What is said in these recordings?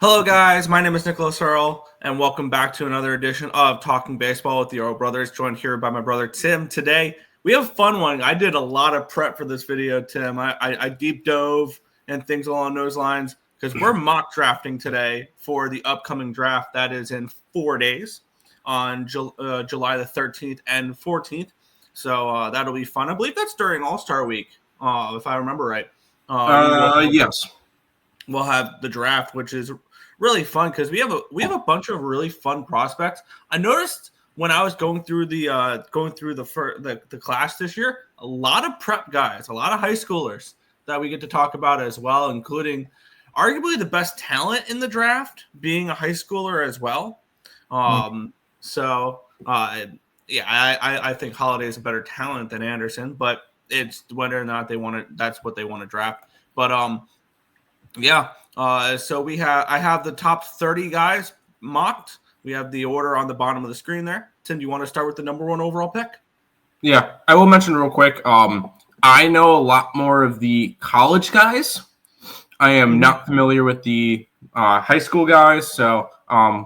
Hello, guys. My name is Nicholas Earle, and welcome back to another edition of Talking Baseball with the Earle Brothers, joined here by my brother Tim. Today, we have a fun one. I did a lot of prep for this video, Tim. I deep dove and things along those lines because we're mock drafting today for the upcoming draft that is in 4 days on July the 13th and 14th. So that'll be fun. I believe that's during All-Star Week, if I remember right. Yes. We'll have the draft, which is really fun because we have a bunch of really fun prospects. I noticed when I was going through the class this year, a lot of prep guys, a lot of high schoolers that we get to talk about as well, including arguably the best talent in the draft being a high schooler as well. I think Holiday is a better talent than Anderson, but it's whether or not that's what they want to draft. But so I have the top 30 guys mocked. We have the order on the bottom of the screen there. Tim, do you want to start with the number one overall pick? Yeah, I will mention real quick. I know a lot more of the college guys. I am not familiar with the high school guys. So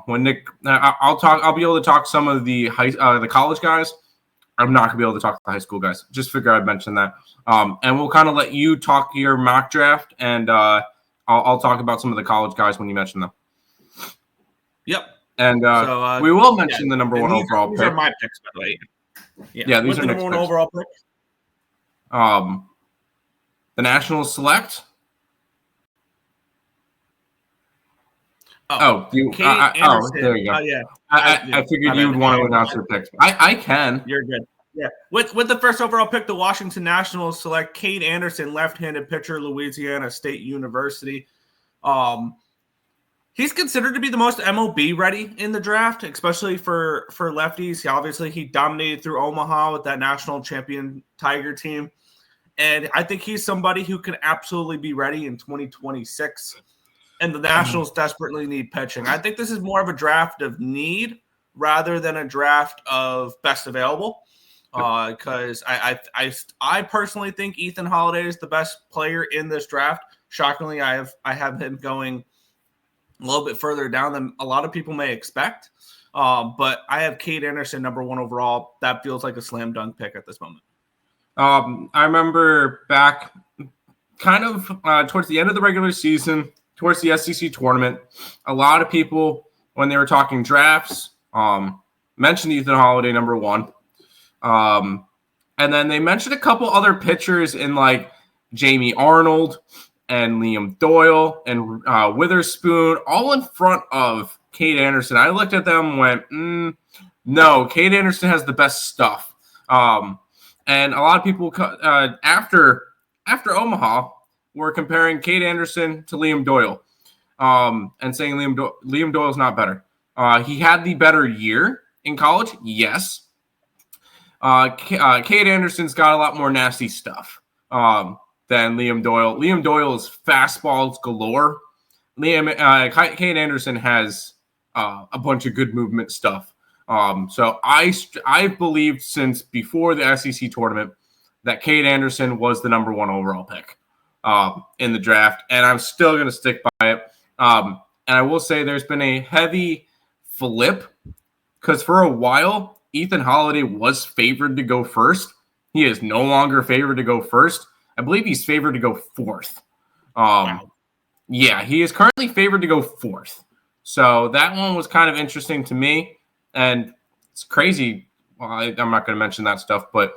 when Nick, I'll be able to talk some of the the college guys. I'm not gonna be able to talk to the high school guys. Just figure I'd mention that. And we'll kind of let you talk your mock draft, and I'll talk about some of the college guys when you mention them. Yep. And we will mention the number one overall pick. These are my picks, by the way. Yeah, these are the number one overall pick. The Nationals select. There you go. I figured you would want to announce your picks. I can. You're good. Yeah. With the first overall pick, the Washington Nationals select Cade Anderson, left-handed pitcher, Louisiana State University. He's considered to be the most MLB ready in the draft, especially for lefties. He dominated through Omaha with that national champion Tiger team. And I think he's somebody who can absolutely be ready in 2026. And the Nationals desperately need pitching. I think this is more of a draft of need rather than a draft of best available. Because I personally think Ethan Holiday is the best player in this draft. Shockingly, I have him going a little bit further down than a lot of people may expect. But I have Cade Anderson number one overall. That feels like a slam dunk pick at this moment. I remember back kind of towards the end of the regular season, towards the SEC tournament, a lot of people, when they were talking drafts, mentioned Ethan Holiday number one. And then they mentioned a couple other pitchers in like Jamie Arnold and Liam Doyle and Witherspoon, all in front of Cade Anderson. I looked at them and went, no, Cade Anderson has the best stuff. And a lot of people after Omaha were comparing Cade Anderson to Liam Doyle and saying Liam Doyle's not better. He had the better year in college, yes. Cade Anderson's got a lot more nasty stuff than Liam Doyle. Liam Doyle's fastballs galore. Cade Anderson has a bunch of good movement stuff. So I believed since before the SEC tournament that Cade Anderson was the number one overall pick in the draft, and I'm still going to stick by it. And I will say there's been a heavy flip because for a while, Ethan Holiday was favored to go first. He is no longer favored to go first. I believe he's favored to go fourth. Wow. Yeah, he is currently favored to go fourth. So that one was kind of interesting to me. And it's crazy. Well, I'm not going to mention that stuff, but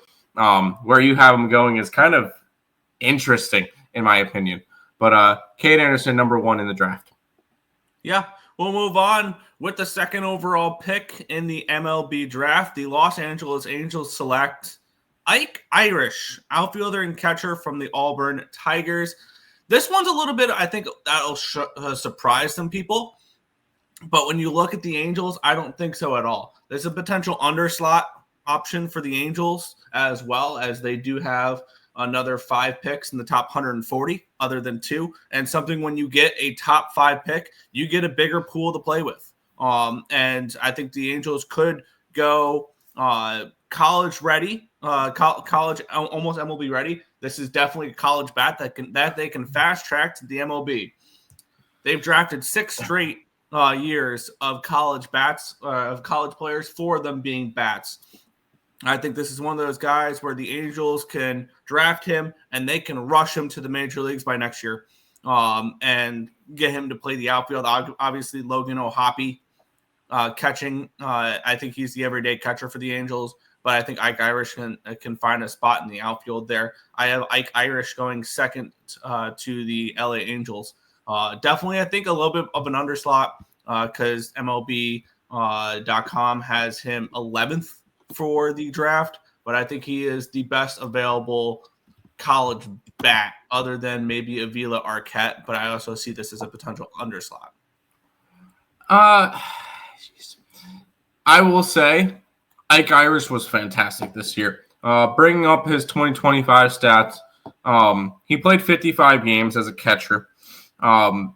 where you have him going is kind of interesting, in my opinion. But Cade Anderson, number one in the draft. Yeah, we'll move on with the second overall pick in the MLB draft. The Los Angeles Angels select Ike Irish, outfielder and catcher from the Auburn Tigers. This one's a little bit, I think that'll surprise some people. But when you look at the Angels, I don't think so at all. There's a potential underslot option for the Angels as well, as they do have another 5 picks in the top 140 other than 2. And something when you get a top 5 pick, you get a bigger pool to play with. And I think the Angels could go college ready, college almost MLB ready. This is definitely a college bat that they can fast track to the MLB. they've drafted 6 straight years of college players for them being bats. I think this is one of those guys where the Angels can draft him and they can rush him to the major leagues by next year, and get him to play the outfield. Obviously, Logan O'Hoppe catching. I think he's the everyday catcher for the Angels, but I think Ike Irish can find a spot in the outfield there. I have Ike Irish going second to the LA Angels. Definitely, I think a little bit of an underslot because MLB.com has him 11th for the draft, but I think he is the best available college bat other than maybe Avila Arquette, but I also see this as a potential underslot. I will say Ike Irish was fantastic this year. Bringing up his 2025 stats, he played 55 games as a catcher.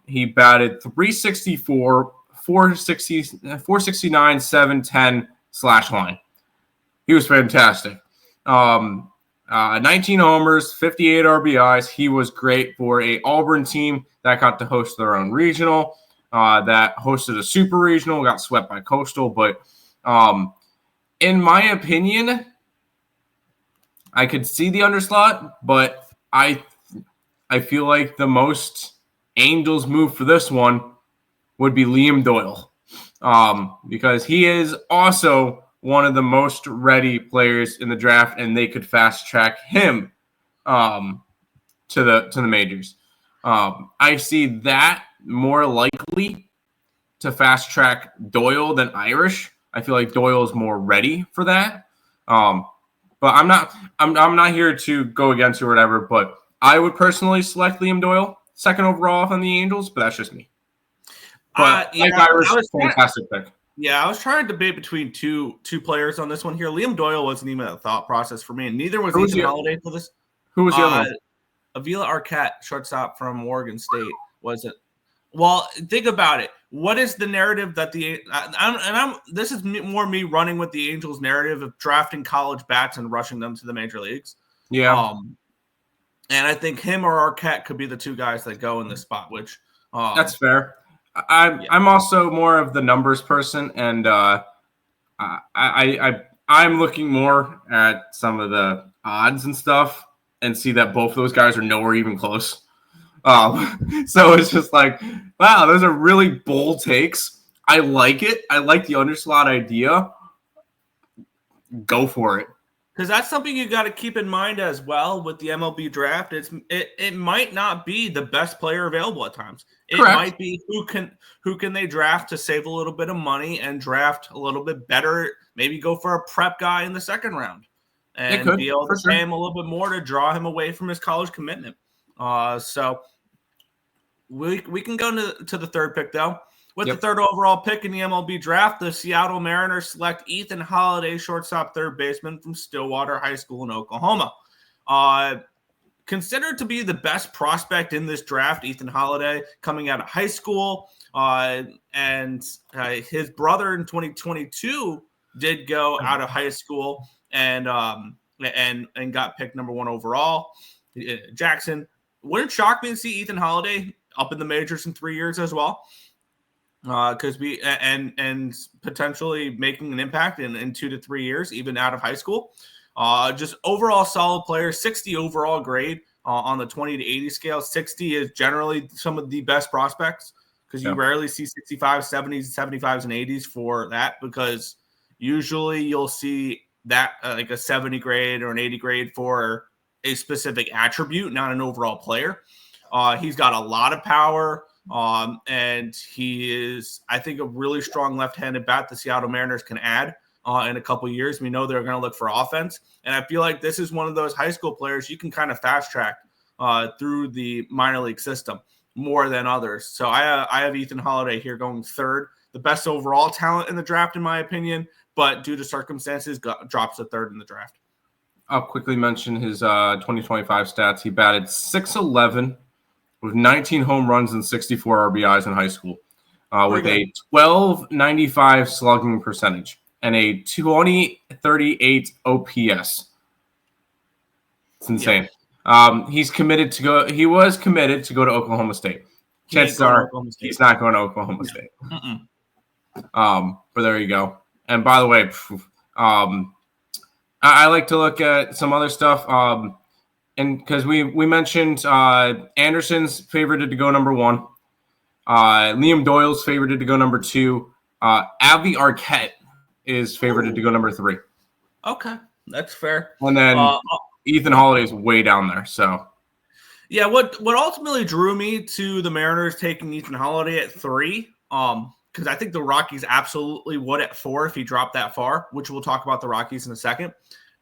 He batted 364, 469, 710 slash line. He was fantastic. 19 homers, 58 RBIs. He was great for a Auburn team that got to host their own regional, that hosted a super regional, got swept by Coastal. But in my opinion, I could see the underslot, but I feel like the most Angels move for this one would be Liam Doyle, because he is also one of the most ready players in the draft, and they could fast track him to the majors. I see that more likely to fast track Doyle than Irish. I feel like Doyle is more ready for that. But I'm not here to go against you or whatever, but I would personally select Liam Doyle second overall on the Angels, but that's just me. But Irish is a fantastic pick. Yeah, I was trying to debate between two players on this one here. Liam Doyle wasn't even a thought process for me, and neither was Ethan Holiday for this. Who was the other one? Avila Arquette, shortstop from Oregon State, was it? Well, think about it. What is the narrative that this is more me running with the Angels' narrative of drafting college bats and rushing them to the major leagues. Yeah. And I think him or Arquette could be the two guys that go in this spot, which that's fair. I'm also more of the numbers person, and I'm looking more at some of the odds and stuff and see that both of those guys are nowhere even close. So it's just like, wow, those are really bold takes. I like it. I like the underslot idea. Go for it. Because that's something you got to keep in mind as well with the MLB draft. It might not be the best player available at times. It Correct. might be who can they draft to save a little bit of money and draft a little bit better. Maybe go for a prep guy in the second round and be able to pay him a little bit more to draw him away from his college commitment. So we can go to the third pick though. With the third overall pick in the MLB draft, the Seattle Mariners select Ethan Holiday, shortstop third baseman from Stillwater High School in Oklahoma. Considered to be the best prospect in this draft, Ethan Holiday, coming out of high school. And his brother in 2022 did go out of high school and got picked number 1 overall. Jackson, wouldn't shock me to see Ethan Holiday up in the majors in 3 years as well. Because and potentially making an impact in 2 to 3 years, even out of high school. Just overall solid player, 60 overall grade on the 20 to 80 scale. 60 is generally some of the best prospects because you rarely see 65, 70s, 75s, and 80s for that, because usually you'll see that like a 70 grade or an 80 grade for a specific attribute, not an overall player. He's got a lot of power. And he is, I think, a really strong left-handed bat the Seattle Mariners can add in a couple of years. We know they're going to look for offense. And I feel like this is one of those high school players you can kind of fast-track through the minor league system more than others. So I have Ethan Holiday here going third, the best overall talent in the draft, in my opinion, but due to circumstances, drops to third in the draft. I'll quickly mention his 2025 stats. He batted .611 with 19 home runs and 64 RBIs in high school, with a 1295 slugging percentage and a 2038 OPS. It's insane. He was committed to go to Oklahoma State. chances are he's not going to Oklahoma State. Mm-mm. But there you go. And by the way, I like to look at some other stuff. And because we mentioned Anderson's favorited to go number 1. Liam Doyle's favorited to go number 2. Avi Arquette is favorited to go number 3. Okay, that's fair. And then Ethan Holiday's way down there. So, yeah, what ultimately drew me to the Mariners taking Ethan Holiday at 3, because I think the Rockies absolutely would at 4 if he dropped that far, which we'll talk about the Rockies in a second.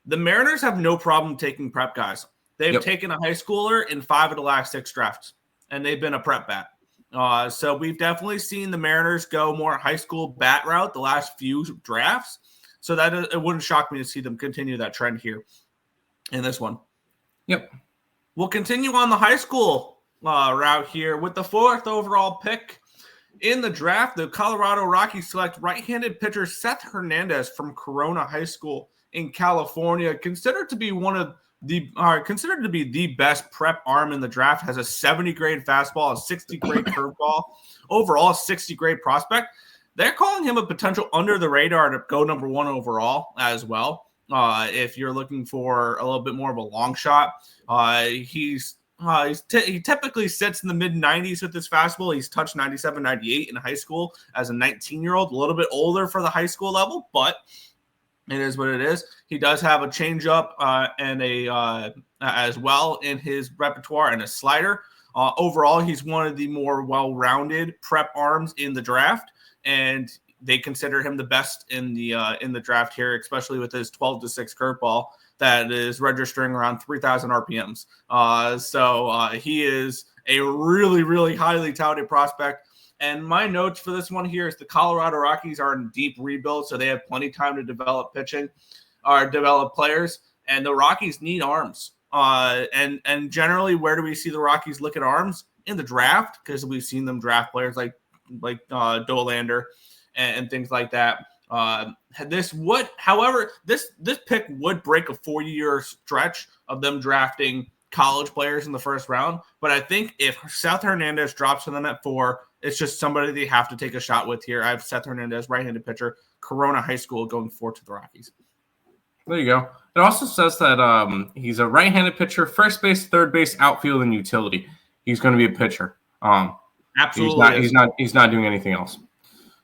The Mariners have no problem taking prep guys. They've taken a high schooler in 5 of the last 6 drafts, and they've been a prep bat. So we've definitely seen the Mariners go more high school bat route the last few drafts. So that it wouldn't shock me to see them continue that trend here in this one. Yep. We'll continue on the high school route here with the 4th overall pick in the draft. The Colorado Rockies select right-handed pitcher Seth Hernandez from Corona High School in California, considered to be the best prep arm in the draft. Has a 70 grade fastball, a 60 grade curveball, overall 60 grade prospect. They're calling him a potential under the radar to go number 1 overall as well. If you're looking for a little bit more of a long shot, he typically sits in the mid 90s with his fastball. He's touched 97, 98 in high school as a 19-year-old, a little bit older for the high school level, but it is what it is. He does have a changeup and a as well in his repertoire and a slider. Overall, he's one of the more well-rounded prep arms in the draft, and they consider him the best in the draft here, especially with his 12-6 curveball that is registering around 3,000 RPMs. So he is a really, really highly touted prospect. And my notes for this one here is the Colorado Rockies are in deep rebuild, so they have plenty of time to develop pitching or develop players. And the Rockies need arms. And generally, where do we see the Rockies look at arms? In the draft, because we've seen them draft players like Dolander and things like that. This pick would break a 4-year stretch of them drafting college players in the first round. But I think if Seth Hernandez drops for them at 4, it's just somebody they have to take a shot with here. I have Seth Hernandez, right-handed pitcher, Corona High School, going 4 to the Rockies. There you go. It also says that he's a right-handed pitcher, first base, third base, outfield, and utility. He's going to be a pitcher. Absolutely, he's not doing anything else.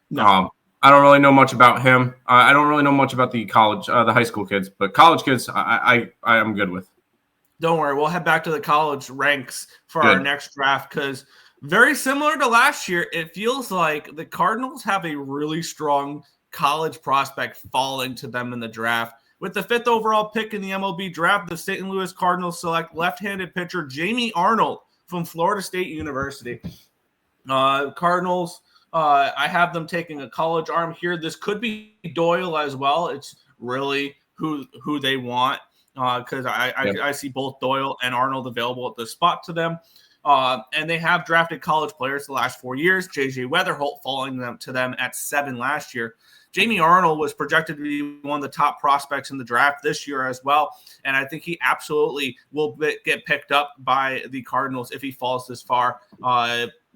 No. I don't really know much about him. I don't really know much about the high school kids, but college kids, I am good with. Don't worry, we'll head back to the college ranks for our next draft because very similar to last year, it feels like the Cardinals have a really strong college prospect falling to them in the draft. With the 5th overall pick in the MLB draft, the St. Louis Cardinals select left-handed pitcher Jamie Arnold from Florida State University. Cardinals, I have them taking a college arm here. This could be Doyle as well. It's really who they want because I see both Doyle and Arnold available at the spot to them. And they have drafted college players the last 4 years. J.J. Weatherholt falling to them at 7 last year. Jamie Arnold was projected to be one of the top prospects in the draft this year as well. And I think he absolutely will get picked up by the Cardinals if he falls this far.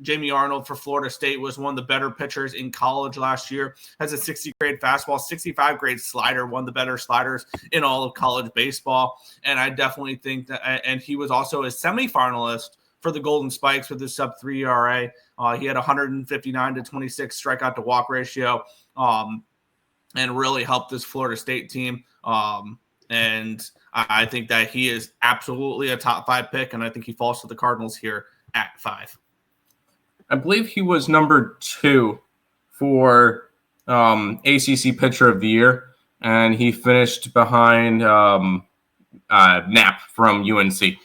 Jamie Arnold for Florida State was one of the better pitchers in college last year. Has a 60 grade fastball, 65 grade slider, one of the better sliders in all of college baseball. And I definitely think that, and he was also a semifinalist for the Golden Spikes with his sub-3 ERA. He had 159 to 26 strikeout to walk ratio, and really helped this Florida State team. And I think that he is absolutely a top 5 pick, and I think he falls to the Cardinals here at 5. I believe he was number 2 for ACC Pitcher of the Year, and he finished behind Knapp from UNC.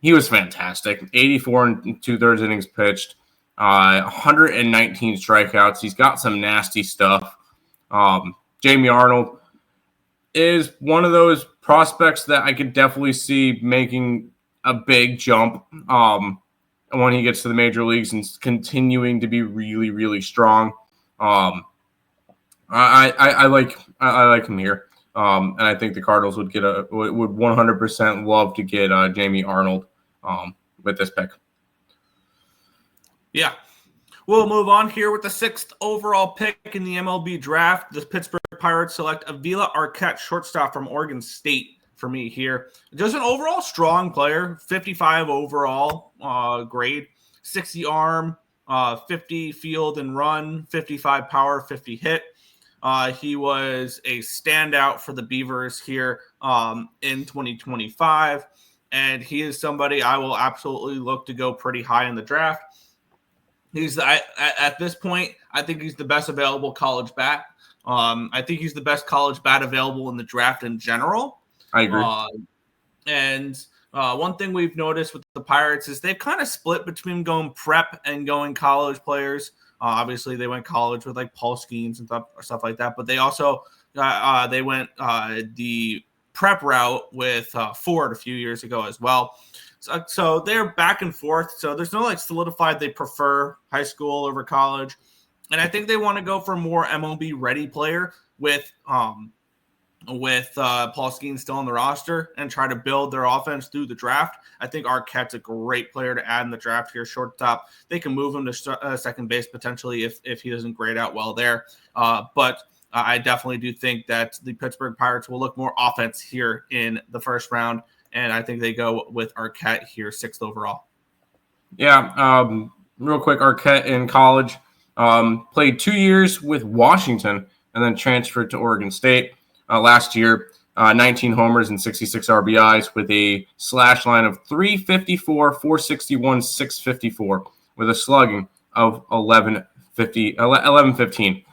He was fantastic. 84 and 2/3 innings pitched, 119 strikeouts. He's got some nasty stuff. Jamie Arnold is one of those prospects that I could definitely see making a big jump when he gets to the major leagues and continuing to be really, really strong. I like him here. And I think the Cardinals would 100% love to get Jamie Arnold with this pick. Yeah. We'll move on here with the 6th overall pick in the MLB draft. The Pittsburgh Pirates select Avila Arquette, shortstop from Oregon State for me here. Just an overall strong player, 55 overall grade, 60 arm, 50 field and run, 55 power, 50 hit. He was a standout for the Beavers here in 2025, and he is somebody I will absolutely look to go pretty high in the draft. At this point, I think he's the best available college bat. I think he's the best college bat available in the draft in general. I agree. And one thing we've noticed with the Pirates is they've kind of split between going prep and going college players. Obviously, they went college with like Paul Skeens and stuff like that, but they also they went the prep route with Ford a few years ago as well. So they're back and forth. So there's no like solidified they prefer high school over college. And I think they want to go for a more MLB ready player with Paul Skeens still on the roster and try to build their offense through the draft. I think Arquette's a great player to add in the draft here, shortstop. They can move him to second base potentially if he doesn't grade out well there. But I definitely do think that the Pittsburgh Pirates will look more offense here in the first round. And I think they go with Arquette here, 6th overall. Yeah, real quick, Arquette in college played 2 years with Washington and then transferred to Oregon State last year. 19 homers and 66 RBIs with a slash line of 354, 461, 654 with a slugging of 1115.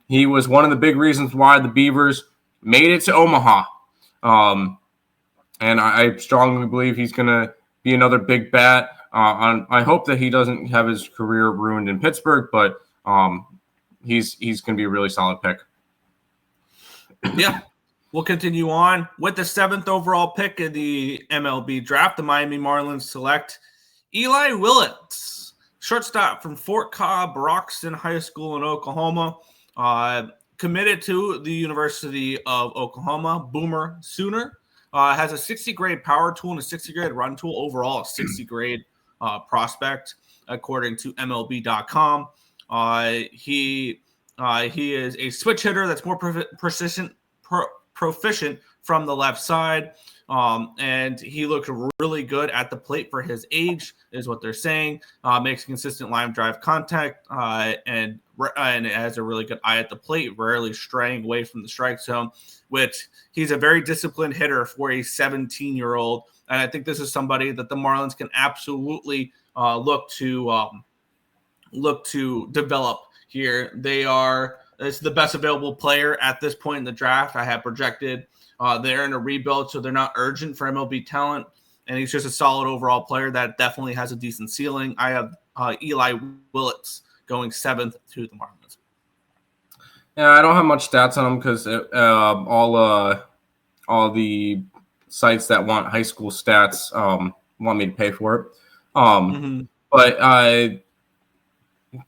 He was one of the big reasons why the Beavers made it to Omaha. And I strongly believe he's going to be another big bat. I hope that he doesn't have his career ruined in Pittsburgh, but he's going to be a really solid pick. Yeah. We'll continue on with the 7th overall pick in the MLB draft. The Miami Marlins select Eli Willits, shortstop from Fort Cobb, Broxton High School in Oklahoma. Committed to the University of Oklahoma, Boomer Sooner. Has a 60 grade power tool and a 60 grade run tool. Overall, a 60 grade prospect, according to MLB.com. He is a switch hitter that's more proficient from the left side. And he looked really good at the plate for his age, is what they're saying. Makes consistent line drive contact and has a really good eye at the plate, rarely straying away from the strike zone, which he's a very disciplined hitter for a 17-year-old. And I think this is somebody that the Marlins can absolutely look to develop here. It's the best available player at this point in the draft. I have projected they're in a rebuild, so they're not urgent for MLB talent. And he's just a solid overall player that definitely has a decent ceiling. I have Eli Willits going 7th to the Marlins. Yeah, I don't have much stats on him because all the sites that want high school stats want me to pay for it. But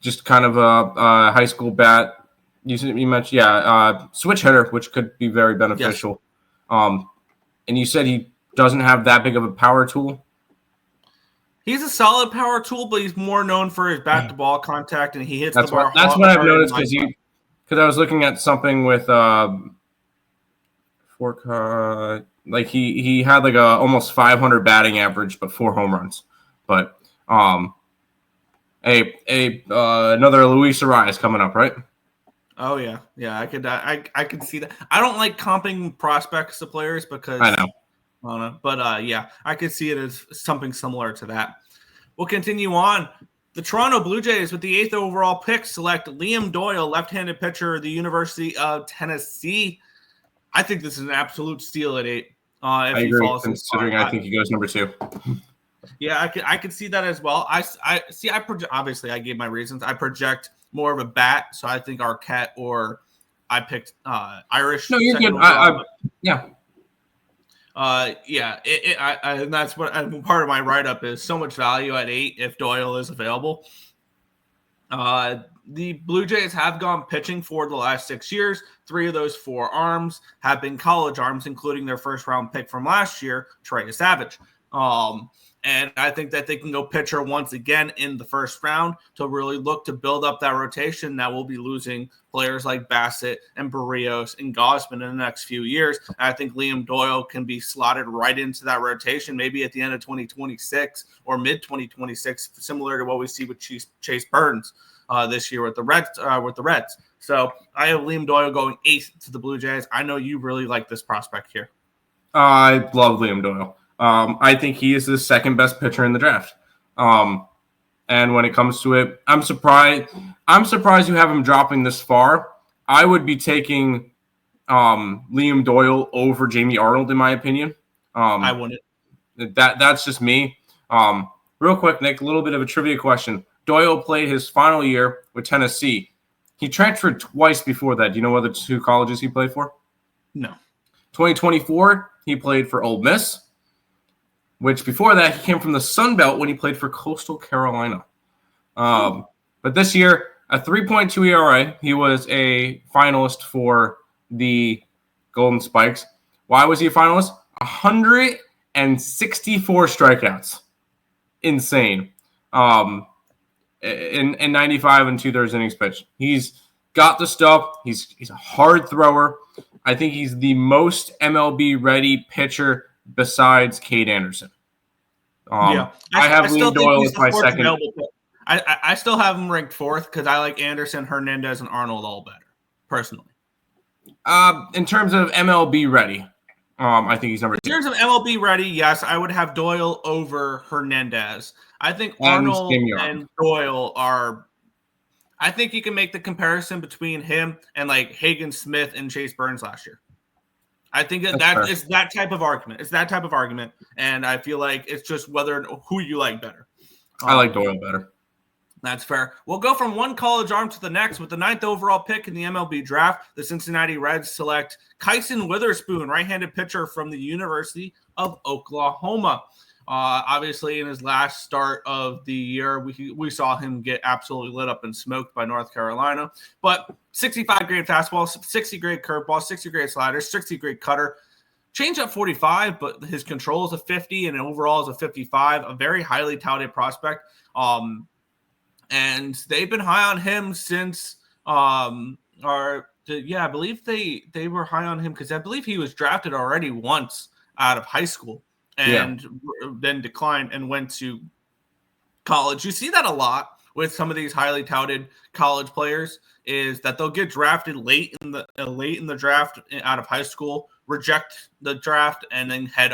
just kind of a high school bat. You mentioned, switch hitter, which could be very beneficial. Yes. And you said he doesn't have that big of a power tool. He's a solid power tool, but he's more known for his bat-to-ball contact, and he hits the bar. That's what I've noticed because I was looking at something with like he had like a almost 500 batting average, but 4 home runs. But another Luis Arias coming up, right? Oh yeah. I could see that. I don't like comping prospects to players because I know. But I could see it as something similar to that. We'll continue on. The Toronto Blue Jays, with the 8th overall pick, select Liam Doyle, left-handed pitcher of the University of Tennessee. I think this is an absolute steal at 8. I agree, considering I think he goes number 2. Yeah, I could see that as well. Obviously, I gave my reasons. I project more of a bat, so I think Arquette or I picked Irish. No, you're good. And that's what part of my write-up is. So much value at 8 if Doyle is available. The Blue Jays have gone pitching for the last 6 years. 3 of those 4 arms have been college arms, including their first-round pick from last year, Trey Savage. And I think that they can go pitcher once again in the first round to really look to build up that rotation that will be losing players like Bassett and Barrios and Gausman in the next few years. And I think Liam Doyle can be slotted right into that rotation, maybe at the end of 2026 or mid-2026, similar to what we see with Chase Burns this year with the Reds. So I have Liam Doyle going 8th to the Blue Jays. I know you really like this prospect here. I love Liam Doyle. I think he is the second best pitcher in the draft. And when it comes to it, I'm surprised you have him dropping this far. I would be taking Liam Doyle over Jamie Arnold, in my opinion. I wouldn't. That's just me. Real quick, Nick, a little bit of a trivia question. Doyle played his final year with Tennessee. He transferred twice before that. Do you know what the two colleges he played for? No. 2024, he played for Ole Miss, which before that, he came from the Sun Belt when he played for Coastal Carolina. But this year, a 3.2 ERA. He was a finalist for the Golden Spikes. Why was he a finalist? 164 strikeouts. Insane. In 95 and 2/3 innings pitched. He's got the stuff. He's a hard thrower. I think he's the most MLB ready pitcher besides Cade Anderson. I have Liam Doyle as my second. I still have him ranked 4th because I like Anderson, Hernandez, and Arnold all better, personally. In terms of MLB ready, I think he's number 2. In terms of MLB ready, yes, I would have Doyle over Hernandez. I think Arnold and Doyle are – I think you can make the comparison between him and like Hagen Smith and Chase Burns last year. I think it's that type of argument. It's that type of argument, and I feel like it's just who you like better. I like Doyle better. That's fair. We'll go from one college arm to the next. With the 9th overall pick in the MLB Draft, the Cincinnati Reds select Kyson Witherspoon, right-handed pitcher from the University of Oklahoma. Obviously, in his last start of the year, we saw him get absolutely lit up and smoked by North Carolina. But 65 grade fastball, 60 grade curveball, 60 grade slider, 60 grade cutter. Change up 45, but his control is a 50 and overall is a 55. A very highly touted prospect. And they've been high on him since I believe they were high on him because I believe he was drafted already once out of high school. And then declined and went to college. You see that a lot with some of these highly touted college players is that they'll get drafted late in the draft out of high school, reject the draft, and then head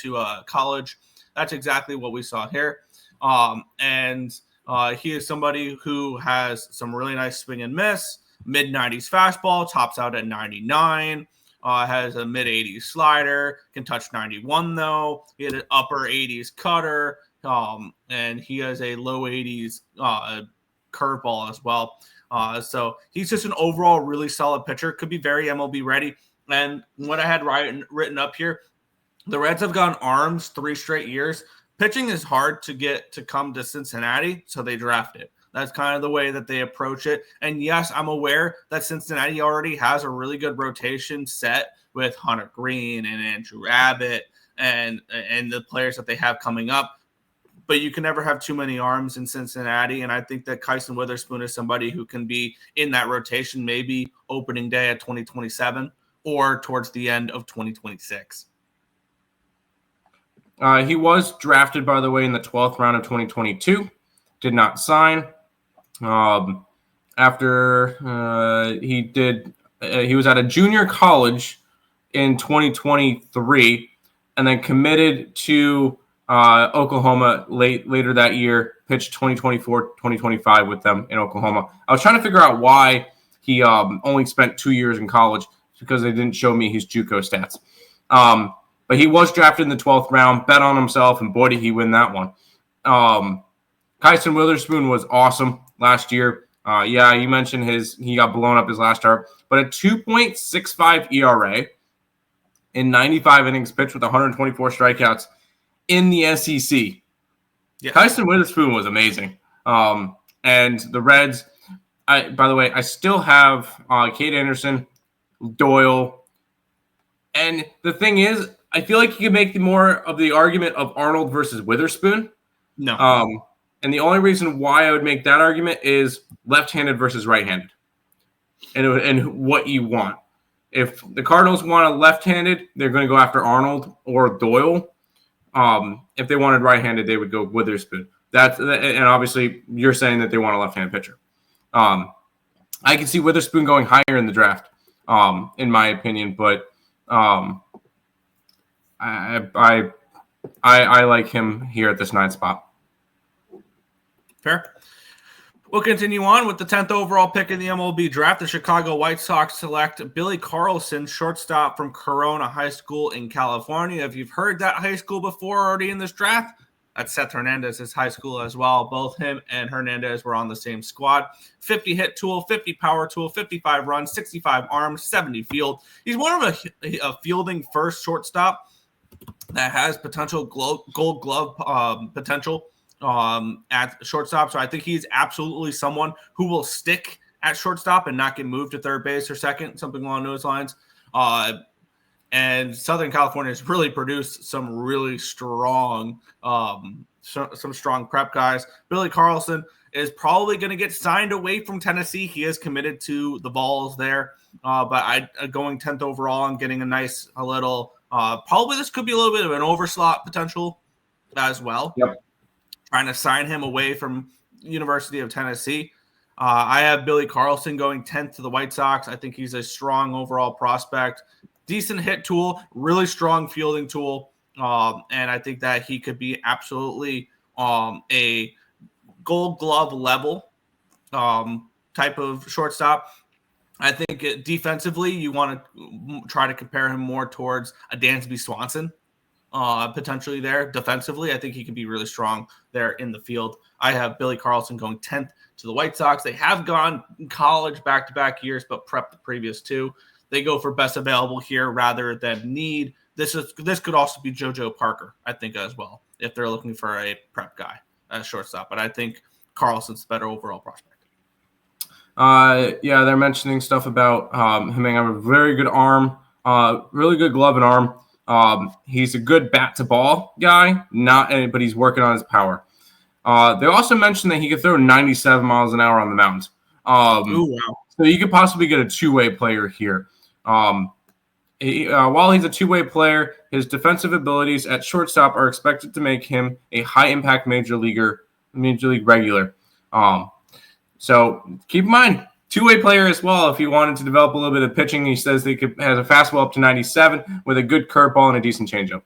to college. That's exactly what we saw here. He is somebody who has some really nice swing and miss, mid-90s fastball, tops out at 99. Has a mid-80s slider, can touch 91 though. He had an upper 80s cutter, and he has a low 80s curveball as well. So he's just an overall really solid pitcher. Could be very MLB ready. And what I had written up here, the Reds have gone arms 3 straight years. Pitching is hard to come to Cincinnati, so they draft it. That's kind of the way that they approach it. And yes, I'm aware that Cincinnati already has a really good rotation set with Hunter Green and Andrew Abbott and the players that they have coming up. But you can never have too many arms in Cincinnati. And I think that Kyson Witherspoon is somebody who can be in that rotation maybe opening day of 2027 or towards the end of 2026. He was drafted, by the way, in the 12th round of 2022. Did not sign. After he was at a junior college in 2023 and then committed to Oklahoma later that year, pitched 2024-2025 with them in Oklahoma. I was trying to figure out why he only spent 2 years in college because they didn't show me his JUCO stats. But he was drafted in the 12th round, bet on himself, and boy, did he win that one. Kyson Witherspoon was awesome last year. You mentioned he got blown up his last start, but a 2.65 ERA in 95 innings pitched with 124 strikeouts in the SEC. Yeah. Kyson Witherspoon was amazing. And the Reds, by the way, I still have Cade Anderson, Doyle. And the thing is, I feel like you can make more of the argument of Arnold versus Witherspoon. No. And the only reason why I would make that argument is left-handed versus right-handed, and what you want. If the Cardinals want a left-handed, they're going to go after Arnold or Doyle. If they wanted right-handed, they would go Witherspoon. And obviously you're saying that they want a left-handed pitcher. I can see Witherspoon going higher in the draft, in my opinion, but I like him here at this 9th spot. Fair. We'll continue on with the 10th overall pick in the MLB draft. The Chicago White Sox select Billy Carlson, shortstop from Corona High School in California. If you've heard that high school before already in this draft, that's Seth Hernandez's high school as well. Both him and Hernandez were on the same squad. 50 hit tool, 50 power tool, 55 runs, 65 arms, 70 field. He's more of a fielding first shortstop that has potential gold glove potential at shortstop. So I think he's absolutely someone who will stick at shortstop and not get moved to third base or second, something along those lines. And Southern California has really produced some really strong, some strong prep guys. Billy Carlson is probably going to get signed away from Tennessee. He is committed to the Vols there, but going 10th overall and getting a little. Probably this could be a little bit of an overslot potential as well. Yep. Trying to sign him away from University of Tennessee. I have Billy Carlson going 10th to the White Sox. I think he's a strong overall prospect. Decent hit tool, really strong fielding tool. And I think that he could be absolutely a gold glove level type of shortstop. I think defensively, you want to try to compare him more towards a Dansby Swanson, potentially there. Defensively, I think he can be really strong there in the field. I have Billy Carlson going 10th to the White Sox. They have gone college back-to-back years, but prepped the previous two. They go for best available here rather than need. This could also be JoJo Parker, I think, as well, if they're looking for a prep guy as shortstop. But I think Carlson's the better overall prospect. Yeah, they're mentioning stuff about him having a very good arm, really good glove and arm. He's a good bat to ball guy, but he's working on his power. They also mentioned that he could throw 97 miles an hour on the mound. Ooh, wow. So you could possibly get a two-way player here. While he's a two-way player, his defensive abilities at shortstop are expected to make him a high-impact major league regular. So keep in mind, two-way player as well. If he wanted to develop a little bit of pitching, he says he has a fastball up to 97 with a good curveball and a decent changeup.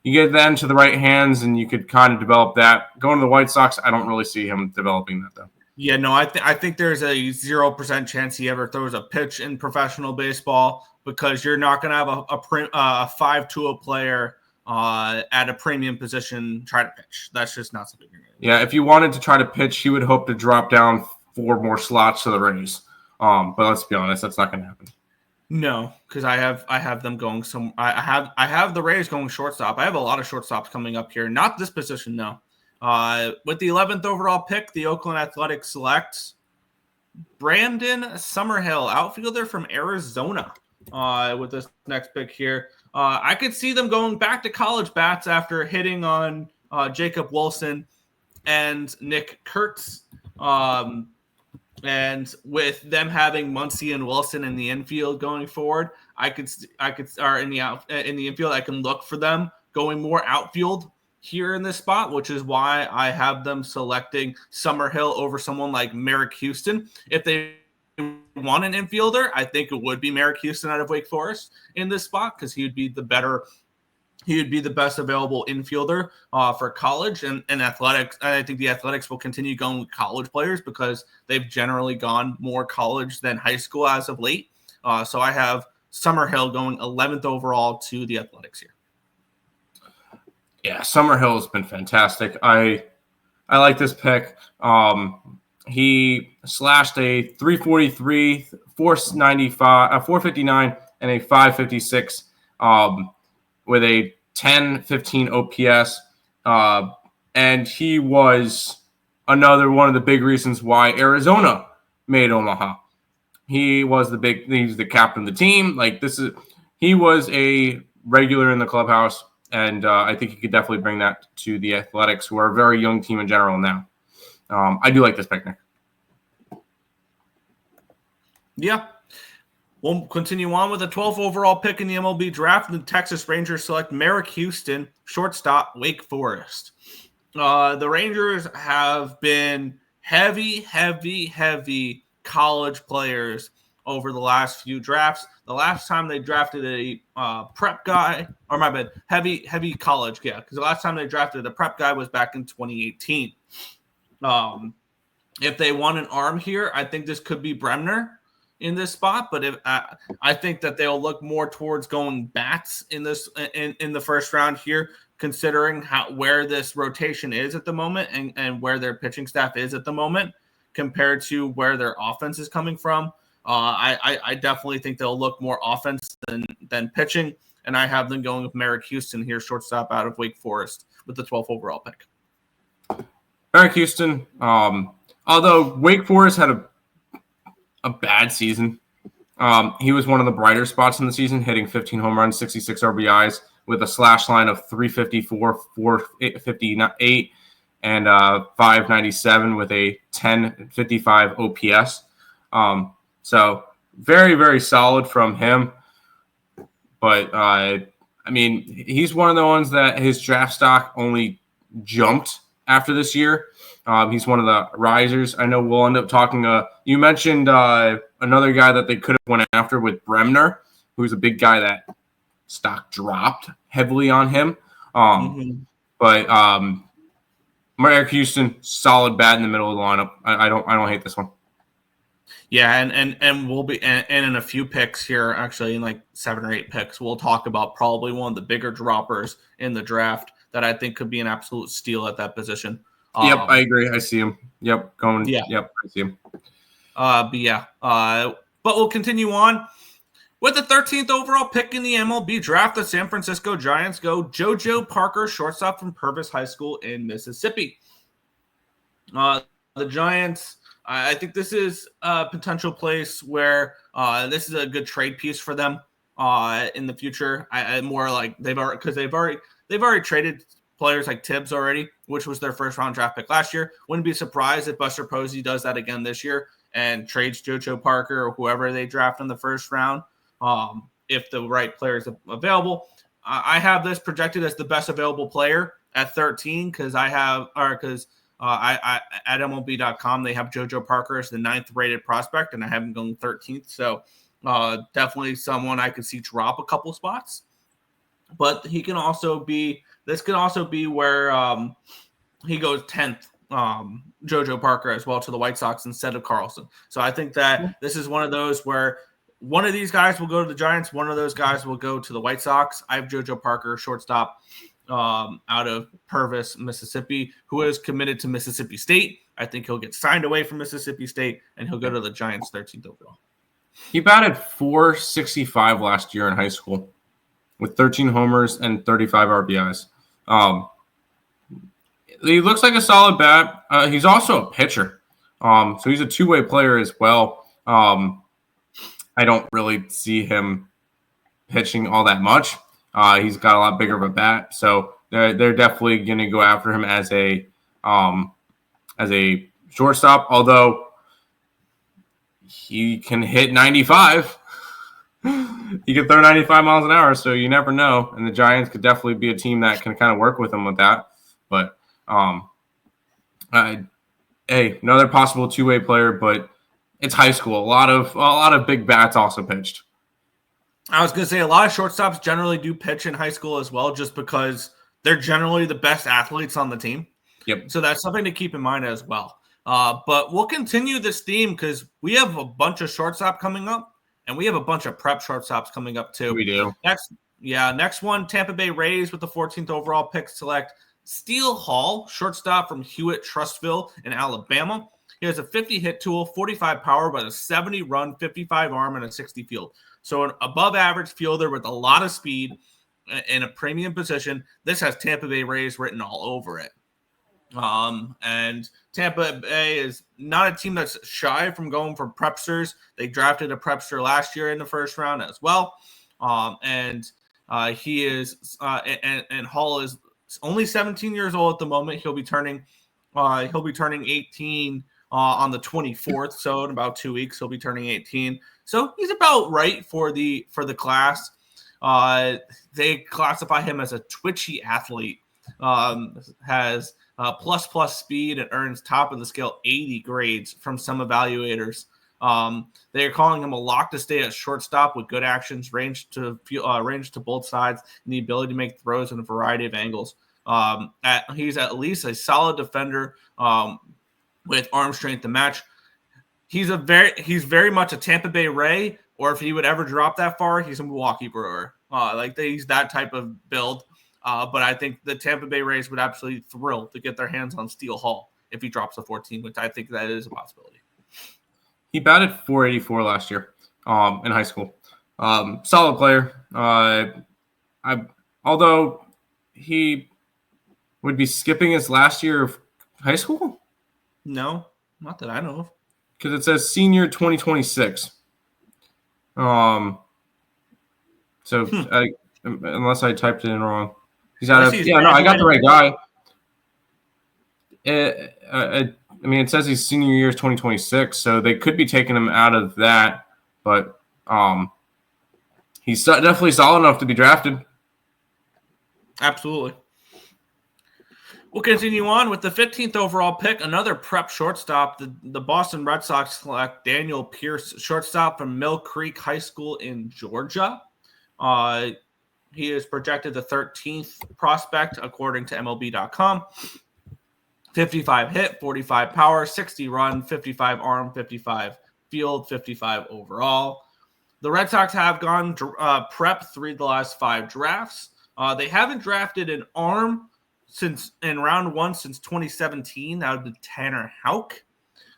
You get that into the right hands, and you could kind of develop that. Going to the White Sox, I don't really see him developing that, though. Yeah, no, I think there's a 0% chance he ever throws a pitch in professional baseball because you're not going to have a 5-tool player at a premium position try to pitch. That's just not something you're going to do. Yeah, if you wanted to try to pitch, he would hope to drop down 4 more slots to the Rays. But let's be honest, that's not going to happen. No, because I have them going some. I have the Rays going shortstop. I have a lot of shortstops coming up here. Not this position, no. With the 11th overall pick, the Oakland Athletics selects Brandon Summerhill, outfielder from Arizona. With this next pick here, I could see them going back to college bats after hitting on Jacob Wilson and Nick Kurtz. And with them having Muncy and Wilson in the infield going forward, I could start in the infield. I can look for them going more outfield here in this spot, which is why I have them selecting Summerhill over someone like Merrick Houston. If they want an infielder, I think it would be Merrick Houston out of Wake Forest in this spot because he would be the best available infielder for college and athletics. And I think the Athletics will continue going with college players because they've generally gone more college than high school as of late. So I have Summerhill going 11th overall to the Athletics here. Yeah, Summerhill has been fantastic. I like this pick. He slashed a 343, 495, 459, and a 556 with a 10-15 OPS. And he was another one of the big reasons why Arizona made Omaha. He's the captain of the team. He was a regular in the clubhouse, and I think he could definitely bring that to the Athletics, who are a very young team in general now. I do like this pick, Nick. Yeah. We'll continue on with the 12th overall pick in the MLB draft. The Texas Rangers select Merrick Houston, shortstop, Wake Forest. The Rangers have been heavy college players over the last few drafts. The last time they drafted a prep guy, or my bad, heavy college, yeah, because the last time they drafted a prep guy was back in 2018. If they want an arm here, I think this could be Bremner in this spot, but if I think that they'll look more towards going bats in this in the first round here, considering where this rotation is at the moment and where their pitching staff is at the moment compared to where their offense is coming from. I definitely think they'll look more offense than pitching, and I have them going with Merrick Houston here, shortstop out of Wake Forest with the 12th overall pick. Merrick Houston, although Wake Forest had a bad season, he was one of the brighter spots in the season, hitting 15 home runs, 66 RBIs with a slash line of 354, 458, and 597 with a 1055 OPS. So very, very solid from him. But, I mean, he's one of the ones that his draft stock only jumped after this year. He's one of the risers. I know we'll end up talking. You mentioned another guy that they could have went after with Bremner, who's a big guy that stock dropped heavily on him. But Merrick Houston, solid bat in the middle of the lineup. I don't hate this one. Yeah, and we'll be and in a few picks here, actually in like 7 or 8 picks, we'll talk about probably one of the bigger droppers in the draft that I think could be an absolute steal at that position. Yep, I agree. I see him. Yep, going. Yeah. Yep, I see him. But we'll continue on with the 13th overall pick in the MLB draft. The San Francisco Giants go JoJo Parker, shortstop from Purvis High School in Mississippi. The Giants. I think this is a potential place where this is a good trade piece for them in the future. I more like they've already traded players like Tibbs already, which was their first round draft pick last year. Wouldn't be surprised if Buster Posey does that again this year and trades JoJo Parker or whoever they draft in the first round if the right player is available. I have this projected as the best available player at 13 because I at MLB.com, they have JoJo Parker as the 9th rated prospect, and I have him going 13th. So definitely someone I could see drop a couple spots. But this can also be where he goes 10th, JoJo Parker as well to the White Sox instead of Carlson. So I think that this is one of those where one of these guys will go to the Giants, one of those guys will go to the White Sox. I have JoJo Parker, shortstop, out of Purvis, Mississippi, who is committed to Mississippi State. I think he'll get signed away from Mississippi State, and he'll go to the Giants 13th overall. He batted .465 last year in high school with 13 homers and 35 RBIs. He looks like a solid bat. He's also a pitcher, so he's a two-way player as well. I don't really see him pitching all that much. He's got a lot bigger of a bat, so they're definitely going to go after him as a shortstop. Although he can hit 95, he can throw 95 miles an hour, so you never know. And the Giants could definitely be a team that can kind of work with him with that. But hey, another possible two-way player, but it's high school. A lot of big bats also pitched. I was going to say a lot of shortstops generally do pitch in high school as well, just because they're generally the best athletes on the team. Yep. So that's something to keep in mind as well. But we'll continue this theme because we have a bunch of shortstop coming up, and we have a bunch of prep shortstops coming up too. We do. Next one, Tampa Bay Rays with the 14th overall pick select Steele Hall, shortstop from Hewitt Trustville in Alabama. He has a 50 hit tool, 45 power, but a 70 run, 55 arm, and a 60 field. So an above average fielder with a lot of speed in a premium position. This has Tampa Bay Rays written all over it. And Tampa Bay is not a team that's shy from going for prepsters. They drafted a prepster last year in the first round as well. And He is and Hall is only 17 years old at the moment. He'll be turning 18 on the 24th. So in about 2 weeks, he'll be turning 18. So he's about right for the class. They classify him as a twitchy athlete. Has plus speed and earns top of the scale 80 grades from some evaluators. They are calling him a lock to stay at shortstop with good actions, range to both sides, and the ability to make throws in a variety of angles. He's at least a solid defender with arm strength to match. He's very much a Tampa Bay Ray, or if he would ever drop that far, he's a Milwaukee Brewer. He's that type of build. But I think the Tampa Bay Rays would absolutely thrill to get their hands on Steele Hall if he drops a 14, which I think that is a possibility. He batted .484 last year in high school. Solid player. Although he would be skipping his last year of high school? No, not that I know of. Because it says senior 2026. So unless I typed it in wrong. He's out of I got the right guy. I mean, it says his senior year is 2026, so they could be taking him out of that, but he's definitely solid enough to be drafted. Absolutely. We'll continue on with the 15th overall pick, another prep shortstop. The Boston Red Sox select Daniel Pierce, shortstop from Mill Creek High School in Georgia. He is projected the 13th prospect, according to MLB.com. 55 hit, 45 power, 60 run, 55 arm, 55 field, 55 overall. The Red Sox have gone prep 3 of the last 5 drafts. They haven't drafted an arm in round 1 since 2017. That would be Tanner Houck.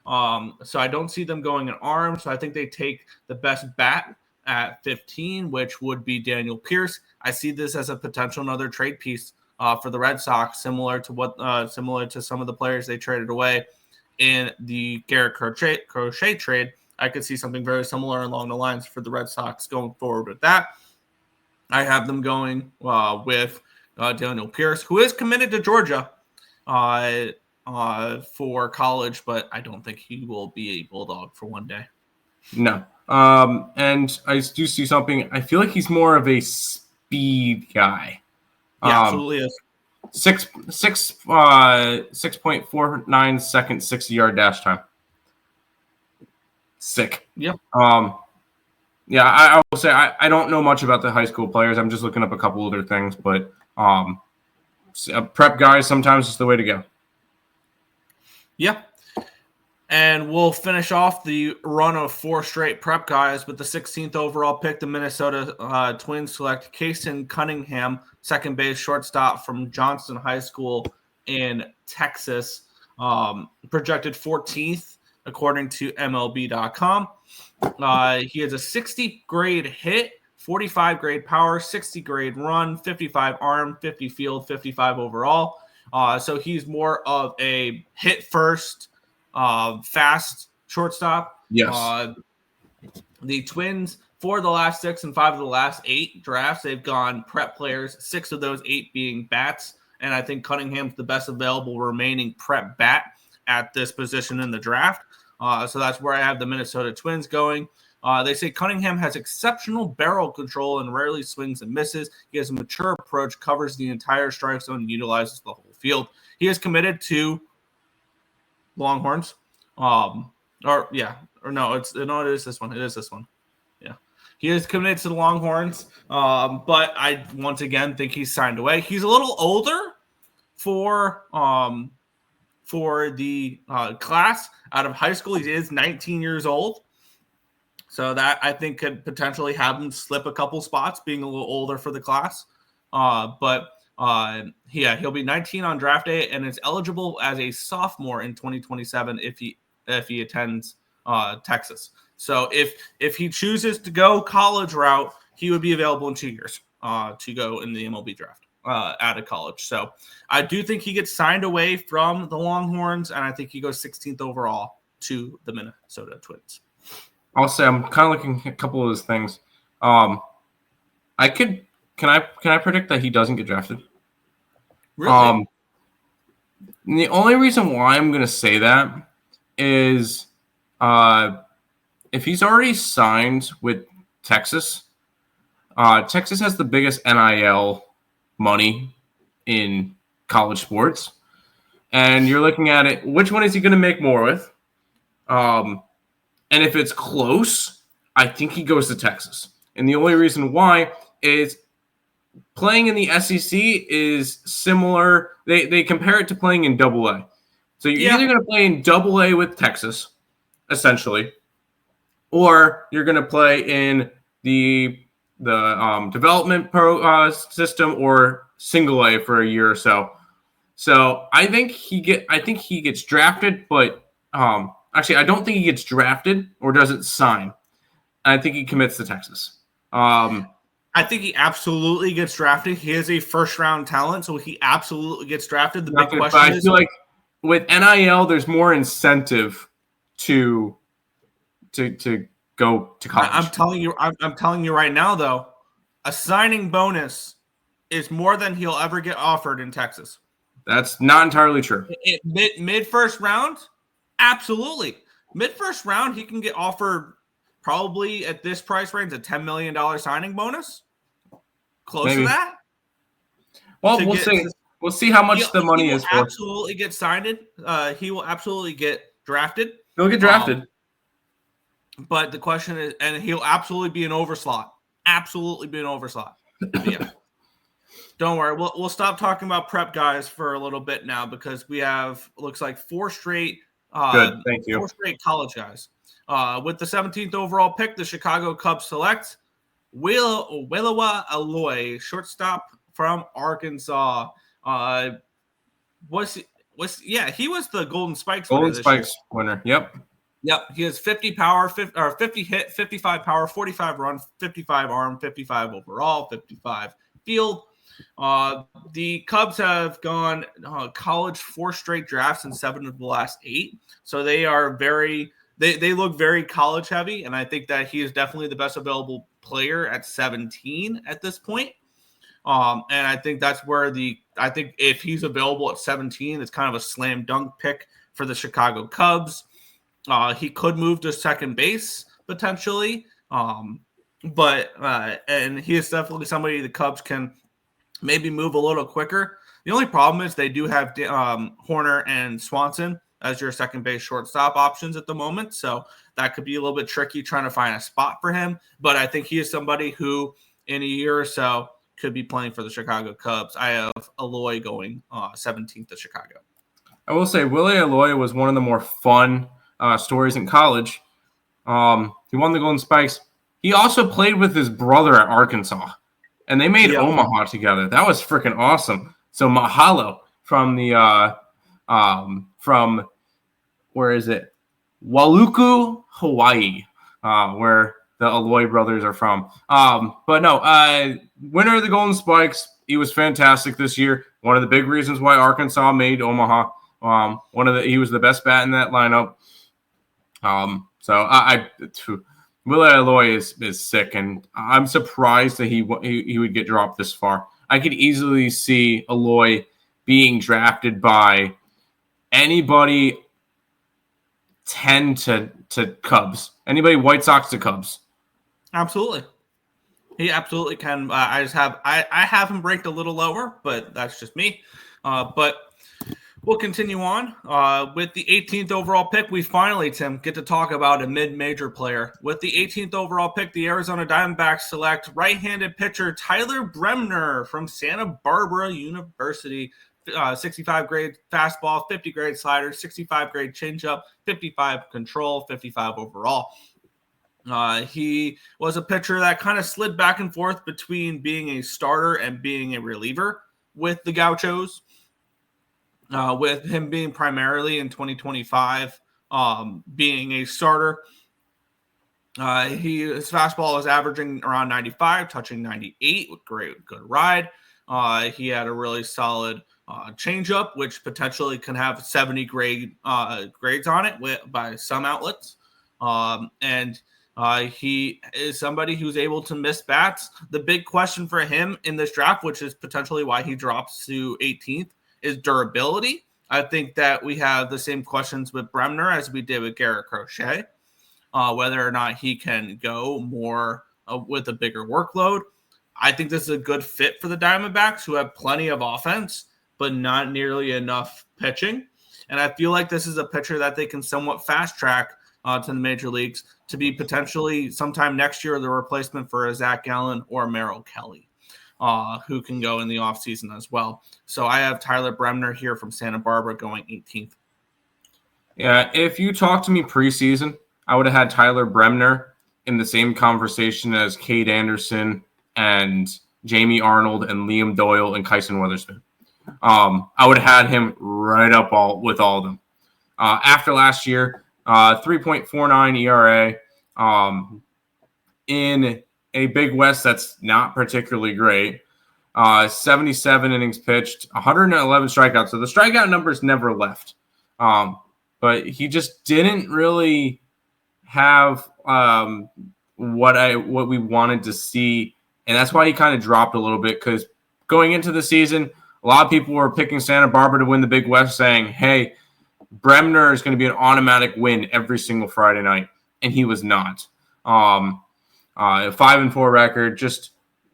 So I don't see them going an arm. So I think they take the best bat at 15, which would be Daniel Pierce. I see this as a potential another trade piece for the Red Sox, similar to some of the players they traded away in the Garrett Crochet trade. I could see something very similar along the lines for the Red Sox going forward with that. I have them going with Daniel Pierce, who is committed to Georgia for college, but I don't think he will be a Bulldog for one day. No. And I do see something. I feel like he's more of a speed guy. Yeah, absolutely is. 6.49 seconds, 60-yard dash time. Sick. Yep. Yeah, I will say I don't know much about the high school players. I'm just looking up a couple other things, but prep guys sometimes is the way to go. Yep. And we'll finish off the run of 4 straight prep guys with the 16th overall pick. The Minnesota Twins select Kason Cunningham, second base shortstop from Johnston High School in Texas. Projected 14th, according to MLB.com. He has a 60 grade hit, 45 grade power, 60 grade run, 55 arm, 50 field, 55 overall. So he's more of a hit first, fast shortstop. Yes. The Twins, 4 of the last 6 and 5 of the last 8 drafts, they've gone prep players, 6 of those 8 being bats. And I think Cunningham's the best available remaining prep bat at this position in the draft. So that's where I have the Minnesota Twins going. They say Cunningham has exceptional barrel control and rarely swings and misses. He has a mature approach, covers the entire strike zone, and utilizes the whole field. He is committed to Longhorns. It is this one. It is this one. Yeah. He is committed to the Longhorns. But I once again think he's signed away. He's a little older for the class out of high school. He is 19 years old. So that I think could potentially have him slip a couple spots being a little older for the class. But he'll be 19 on draft day and is eligible as a sophomore in 2027 if he attends Texas. So if he chooses to go college route, he would be available in 2 years to go in the MLB draft out of college. So I do think he gets signed away from the Longhorns, and I think he goes 16th overall to the Minnesota Twins. I'll say I'm kind of looking at a couple of those things. I could Can I predict that he doesn't get drafted? Really? And the only reason why I'm going to say that is if he's already signed with Texas, Texas has the biggest NIL money in college sports. And you're looking at it, which one is he going to make more with? And if it's close, I think he goes to Texas. And the only reason why is playing in the SEC is similar. They compare it to playing in Double A. So you're either going to play in Double A with Texas, essentially, or you're going to play in the development pro system or single A for a year or so. So I think he gets drafted, but actually I don't think he gets drafted or doesn't sign. I think he commits to Texas. I think he absolutely gets drafted. He is a first-round talent, so he absolutely gets drafted. The big question is, I feel like with NIL, there's more incentive to go to college. I'm telling you right now, though, a signing bonus is more than he'll ever get offered in Texas. That's not entirely true. Mid first round, absolutely. Mid first round, he can get offered probably at this price range a $10 million signing bonus. Close to that. Well, we'll see. We'll see how much the money is for. Absolutely get signed. He will absolutely get drafted. He'll get drafted. But the question is, and he'll absolutely be an overslot. Absolutely be an overslot. Yeah. Don't worry. We'll stop talking about prep guys for a little bit now because we have looks like four straight college guys. With the 17th overall pick, the Chicago Cubs select Wheelowa Earle, shortstop from Arkansas. He was the Golden Spikes winner. Yep. He has 50 power, 50 hit, 55 power, 45 run, 55 arm, 55 overall, 55 field. The Cubs have gone college 4 straight drafts in 7 of the last 8. So they are they look very college heavy. And I think that he is definitely the best available player at 17 at this point. And I think that's where I think if he's available at 17, it's kind of a slam dunk pick for the Chicago Cubs. He could move to second base potentially. But he is definitely somebody the Cubs can maybe move a little quicker. The only problem is they do have Horner and Swanson as your second base shortstop options at the moment. So that could be a little bit tricky trying to find a spot for him. But I think he is somebody who in a year or so could be playing for the Chicago Cubs. I have Earle going 17th to Chicago. I will say Willie Earle was one of the more fun stories in college. He won the Golden Spikes. He also played with his brother at Arkansas. And they made Omaha together. That was freaking awesome. So mahalo from the from where is it? Waluku, Hawaii, where the Earle brothers are from. But no, winner of the Golden Spikes. He was fantastic this year. One of the big reasons why Arkansas made Omaha. He was the best bat in that lineup. Willie Earle is sick, and I'm surprised that he would get dropped this far. I could easily see Earle being drafted by anybody 10 to Cubs, anybody White Sox to Cubs. Absolutely, he absolutely can. I have him ranked a little lower, but that's just me. But we'll continue on with the 18th overall pick. We finally, Tim, get to talk about a mid-major player. With the 18th overall pick, the Arizona Diamondbacks select right-handed pitcher Tyler Bremner from Santa Barbara University. 65 grade fastball, 50 grade slider, 65 grade changeup, 55 control, 55 overall. He was a pitcher that kind of slid back and forth between being a starter and being a reliever with the Gauchos. With him being primarily in 2025, being a starter. His fastball is averaging around 95, touching 98 with good ride. He had a really solid changeup, which potentially can have 70 grades on it by some outlets. And He is somebody who's able to miss bats. The big question for him in this draft, which is potentially why he drops to 18th, is durability. I think that we have the same questions with Bremner as we did with Garrett Crochet, whether or not he can go more with a bigger workload. I think this is a good fit for the Diamondbacks, who have plenty of offense, but not nearly enough pitching. And I feel like this is a pitcher that they can somewhat fast track to the major leagues to be potentially sometime next year the replacement for a Zach Gallen or Merrill Kelly, who can go in the offseason as well. So I have Tyler Bremner here from Santa Barbara going 18th. Yeah, if you talked to me preseason, I would have had Tyler Bremner in the same conversation as Cade Anderson and Jamie Arnold and Liam Doyle and Kyson Witherspoon. I would have had him right up with all of them. After last year, 3.49 ERA in a Big West that's not particularly great. 77 innings pitched, 111 strikeouts. So the strikeout numbers never left. But he just didn't really have what we wanted to see. And that's why he kind of dropped a little bit, because going into the season, a lot of people were picking Santa Barbara to win the Big West, saying, hey, Bremner is going to be an automatic win every single Friday night. And he was not. A 5-4 record,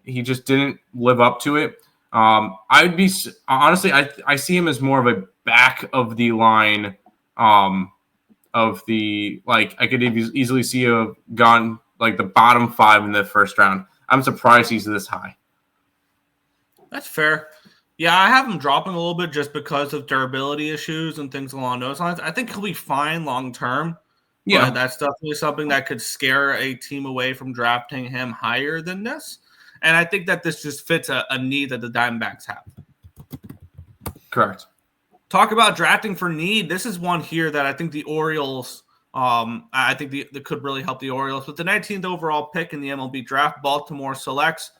he just didn't live up to it. I see him as more of a back of the line of the, like, I could easily see a gone like the bottom 5 in the first round. I'm surprised he's this high. That's fair. Yeah, I have him dropping a little bit just because of durability issues and things along those lines. I think he'll be fine long term. Yeah, that's definitely something that could scare a team away from drafting him higher than this. And I think that this just fits a need that the Diamondbacks have. Correct. Talk about drafting for need. This is one here that I think the Orioles, I think that could really help the Orioles. With the 19th overall pick in the MLB Draft, Baltimore selects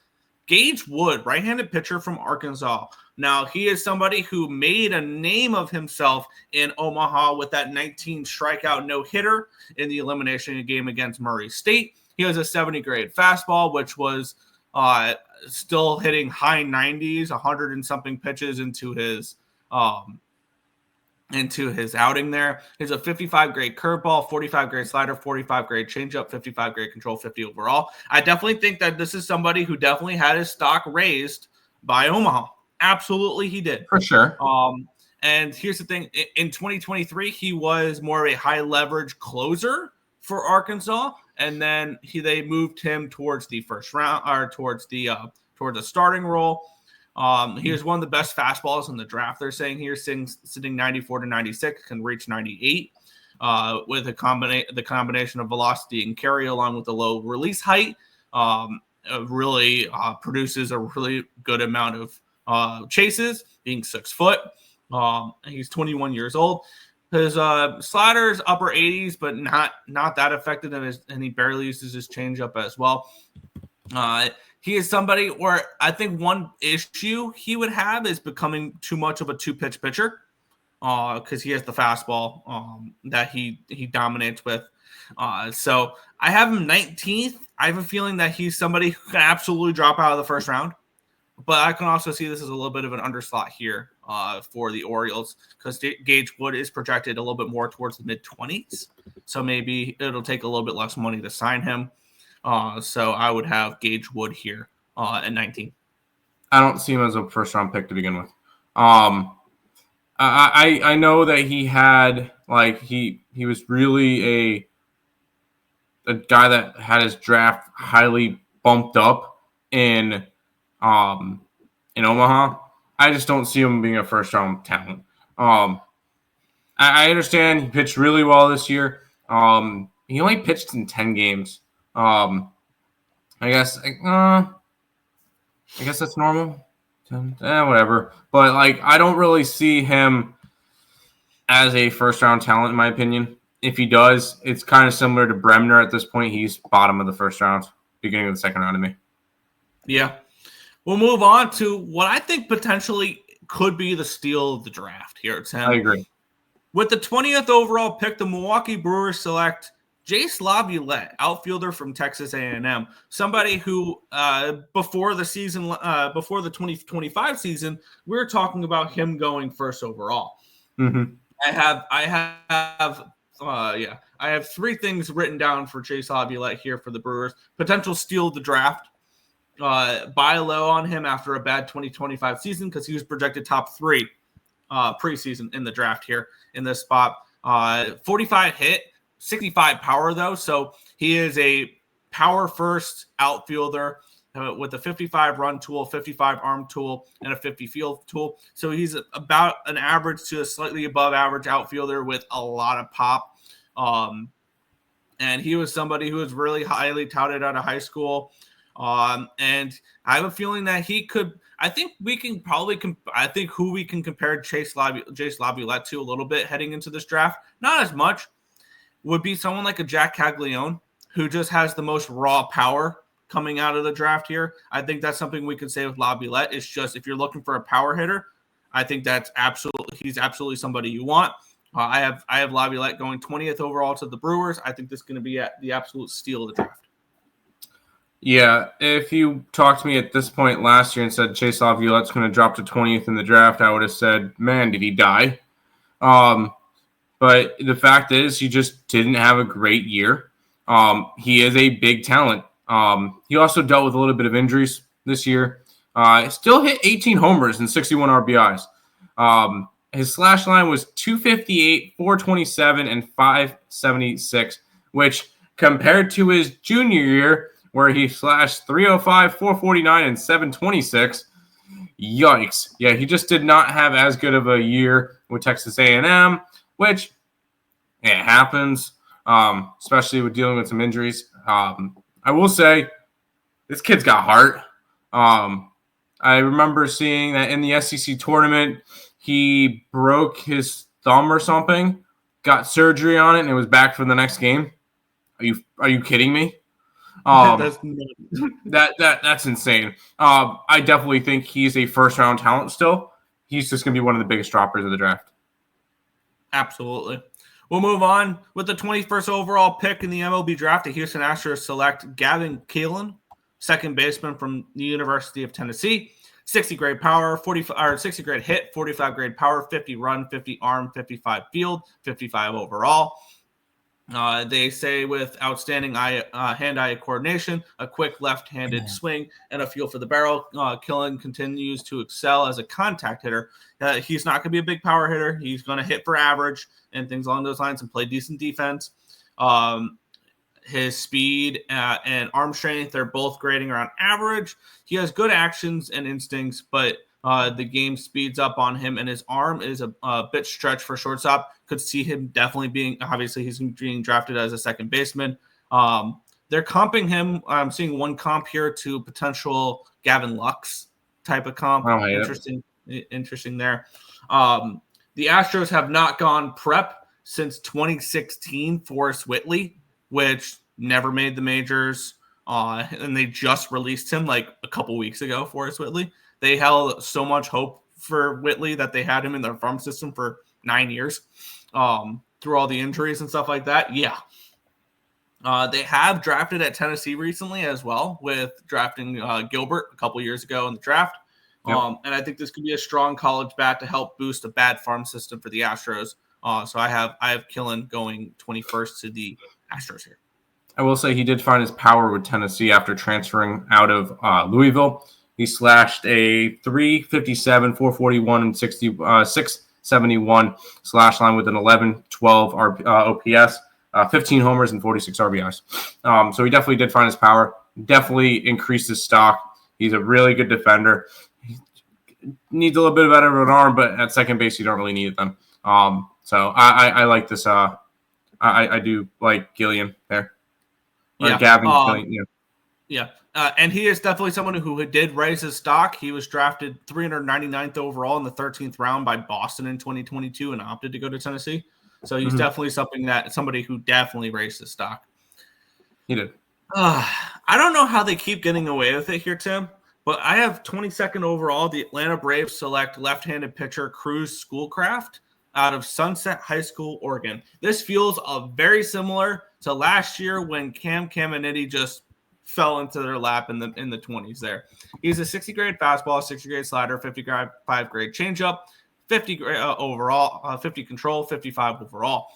Gage Wood, right-handed pitcher from Arkansas. Now, he is somebody who made a name of himself in Omaha with that 19 strikeout no-hitter in the elimination game against Murray State. He has a 70-grade fastball, which was still hitting high 90s, 100 and something pitches into his outing there. He's a 55-grade curveball, 45-grade slider, 45-grade changeup, 55-grade control, 50 overall. I definitely think that this is somebody who definitely had his stock raised by Omaha. They did. For sure. And here's the thing. In 2023, he was more of a high-leverage closer for Arkansas, and then they moved him towards the first round, or towards the starting role. He was one of the best fastballs in the draft. They're saying here, sitting 94 to 96, can reach 98 with the combination of velocity and carry along with the low release height. Really produces a really good amount of chases, being 6 foot. He's 21 years old. His slider's upper 80s, but not that effective, and he barely uses his changeup as well. He is somebody where I think one issue he would have is becoming too much of a 2-pitch pitcher, because he has the fastball that he dominates with. So I have him 19th. I have a feeling that he's somebody who can absolutely drop out of the first round, but I can also see this as a little bit of an underslot here for the Orioles, because Gage Wood is projected a little bit more towards the mid-20s. So maybe it'll take a little bit less money to sign him. So I would have Gage Wood here at 19. I don't see him as a first-round pick to begin with. I know that he had, like, he was really a guy that had his draft highly bumped up in Omaha. I just don't see him being a first-round talent. I understand he pitched really well this year. He only pitched in 10 games. I guess that's normal. Whatever. But, like, I don't really see him as a first-round talent, in my opinion. If he does, it's kind of similar to Bremner at this point. He's bottom of the first round, beginning of the second round to me. Yeah. We'll move on to what I think potentially could be the steal of the draft here, Tim. I agree. With the 20th overall pick, the Milwaukee Brewers select Jace Laviolette, outfielder from Texas A&M, somebody who before the 2025 season, we were talking about him going first overall. Mm-hmm. I have three things written down for Jace Laviolette here for the Brewers. Potential steal of the draft. Buy low on him after a bad 2025 season because he was projected top 3 preseason in the draft here in this spot. 45 hit, 65 power though, so he is a power first outfielder with a 55 run tool, 55 arm tool, and a 50 field tool. So he's about an average to a slightly above average outfielder with a lot of pop. And he was somebody who was really highly touted out of high school. And I have a feeling that he could. I think we can probably. I think who we can compare Jace Laviolette to a little bit heading into this draft, not as much, would be someone like a Jack Caglione, who just has the most raw power coming out of the draft here. I think that's something we could say with Laviolette. It's just if you're looking for a power hitter, I think he's absolutely somebody you want. I have Laviolette going 20th overall to the Brewers. I think this is going to be the absolute steal of the draft. Yeah, if you talked to me at this point last year and said Jace Laviolette's going to drop to 20th in the draft, I would have said, man, did he die? But the fact is he just didn't have a great year. He is a big talent. He also dealt with a little bit of injuries this year. Still hit 18 homers and 61 RBIs. His slash line was 258, 427, and 576, which compared to his junior year, where he slashed 305, 449, and 726. Yikes. Yeah, he just did not have as good of a year with Texas A&M, which it happens, especially with dealing with some injuries. I will say this kid's got heart. I remember seeing that in the SEC tournament, he broke his thumb or something, got surgery on it, and it was back for the next game. Are you kidding me? That's insane. I definitely think he's a first-round talent still. He's just going to be one of the biggest droppers of the draft. Absolutely. We'll move on with the 21st overall pick in the MLB Draft. The Houston Astros select Gavin Keelan, second baseman from the University of Tennessee. 60 grade power, 60 grade hit, 45 grade power, 50 run, 50 arm, 55 field, 55 overall. They say with outstanding hand-eye coordination, a quick left-handed swing, and a feel for the barrel. Keelan continues to excel as a contact hitter. He's not going to be a big power hitter. He's going to hit for average and things along those lines and play decent defense. His speed and arm strength, they're both grading around average. He has good actions and instincts, but the game speeds up on him, and his arm is a bit stretched for shortstop. Could see him definitely being, obviously, he's being drafted as a second baseman. They're comping him. I'm seeing one comp here to potential Gavin Lux type of comp. Interesting there. The Astros have not gone prep since 2016. Forrest Whitley, which never made the majors, and they just released him like a couple weeks ago. Forrest Whitley. They held so much hope for Whitley that they had him in their farm system for 9 years through all the injuries and stuff like that. Yeah. They have drafted at Tennessee recently as well with drafting Gilbert a couple years ago in the draft. Yep. And I think this could be a strong college bat to help boost a bad farm system for the Astros. So I have Keelan going 21st to the Astros here. I will say he did find his power with Tennessee after transferring out of Louisville. He slashed a 357, 441, and 671 slash line with an 11-12 OPS, 15 homers, and 46 RBIs. So he definitely did find his power, definitely increased his stock. He's a really good defender. He needs a little bit better of an arm, but at second base, you don't really need them. So I like this. I do like Gillian there. Or yeah. Gavin Gillian, yeah. And he is definitely someone who did raise his stock. He was drafted 399th overall in the 13th round by Boston in 2022 and opted to go to Tennessee. So he's definitely somebody who definitely raised his stock. He did. I don't know how they keep getting away with it here, Tim, but I have 22nd overall. The Atlanta Braves select left-handed pitcher Cruz Schoolcraft out of Sunset High School, Oregon. This feels very similar to last year when Cam Caminiti just fell into their lap in the 20s there. He's a 60 grade fastball, 60 grade slider, 55 grade changeup, 50 grade overall, 50 control, 55 overall.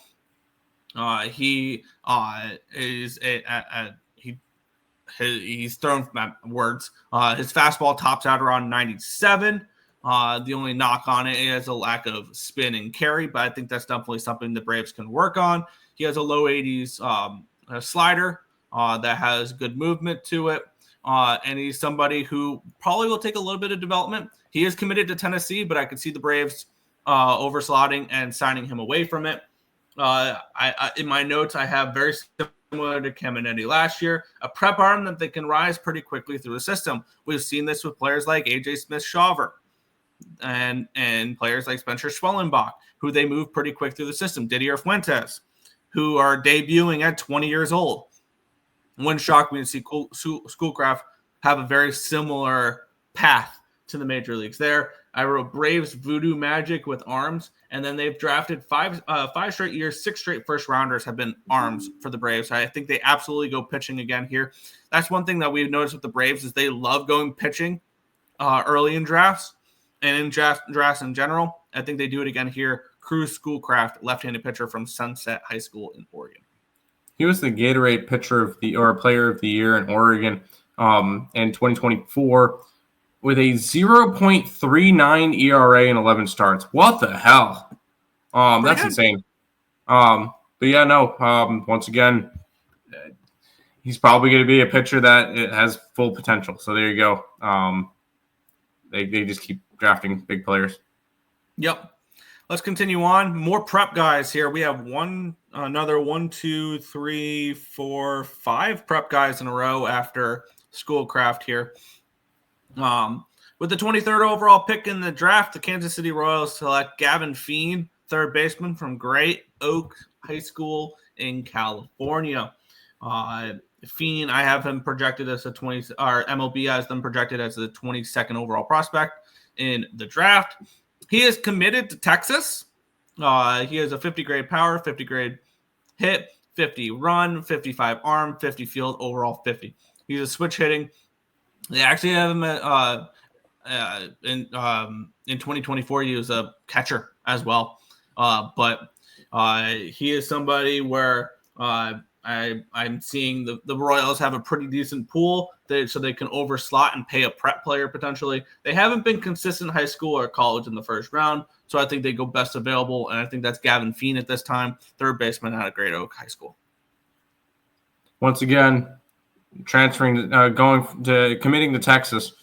He is he's thrown words. His fastball tops out around 97. The only knock on it is a lack of spin and carry, but I think that's definitely something the Braves can work on. He has a low 80s slider that has good movement to it, and he's somebody who probably will take a little bit of development. He is committed to Tennessee, but I could see the Braves overslotting and signing him away from it. In my notes, I have very similar to Caminiti last year, a prep arm that they can rise pretty quickly through the system. We've seen this with players like AJ Smith-Shawver and players like Spencer Schwellenbach, who they move pretty quick through the system. Didier Fuentes, who are debuting at 20 years old. Wouldn't shock me to see Schoolcraft have a very similar path to the major leagues there. I wrote Braves Voodoo Magic with arms, and then they've drafted five straight years, 6 straight first rounders have been arms for the Braves. I think they absolutely go pitching again here. That's one thing that we've noticed with the Braves is they love going pitching early in drafts and in drafts in general. I think they do it again here. Cruz Schoolcraft, left-handed pitcher from Sunset High School in Oregon. He was the Gatorade Player of the Year in Oregon in 2024. With a 0.39 ERA and 11 starts. What the hell? That's insane. But yeah, no. Once again, he's probably going to be a pitcher that has full potential. So there you go. They just keep drafting big players. Yep. Let's continue on. More prep guys here. We have another 1, 2, 3, 4, 5 prep guys in a row after Schoolcraft here. With the 23rd overall pick in the draft, the Kansas City Royals select Gavin Feen, third baseman from Great Oak High School in California. Feen, I have him projected as MLB has them projected as the 22nd overall prospect in the draft. He is committed to Texas. He has a 50 grade power, 50 grade hit, 50 run, 55 arm, 50 field, overall 50. He's a switch hitting. They actually have him in 2024. He was a catcher as well, but he is somebody where I'm seeing the Royals have a pretty decent pool, so they can overslot and pay a prep player potentially. They haven't been consistent in high school or college in the first round, so I think they go best available, and I think that's Gavin Feen at this time, third baseman out of Great Oak High School. Once again, committing to Texas.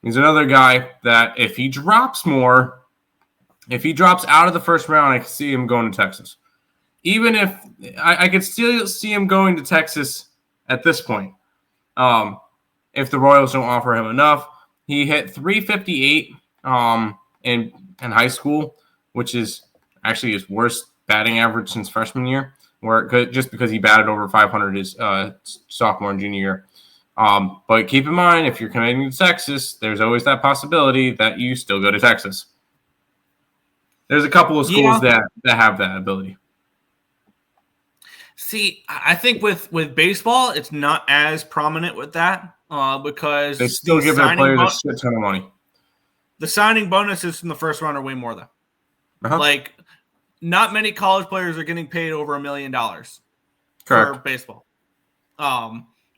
He's another guy that if he drops out of the first round, I can see him going to Texas. Even if I could still see him going to Texas at this point. If the Royals don't offer him enough. He hit 358 in high school, which is actually his worst batting average since freshman year, just because he batted over 500 his sophomore and junior year. But keep in mind, if you're committing to Texas, there's always that possibility that you still go to Texas. There's a couple of schools that have that ability. See, I think with baseball, it's not as prominent with that because they still give their players a shit ton of money. The signing bonuses from the first round are way more though. Uh-huh. Like, not many college players are getting paid over $1 million for baseball.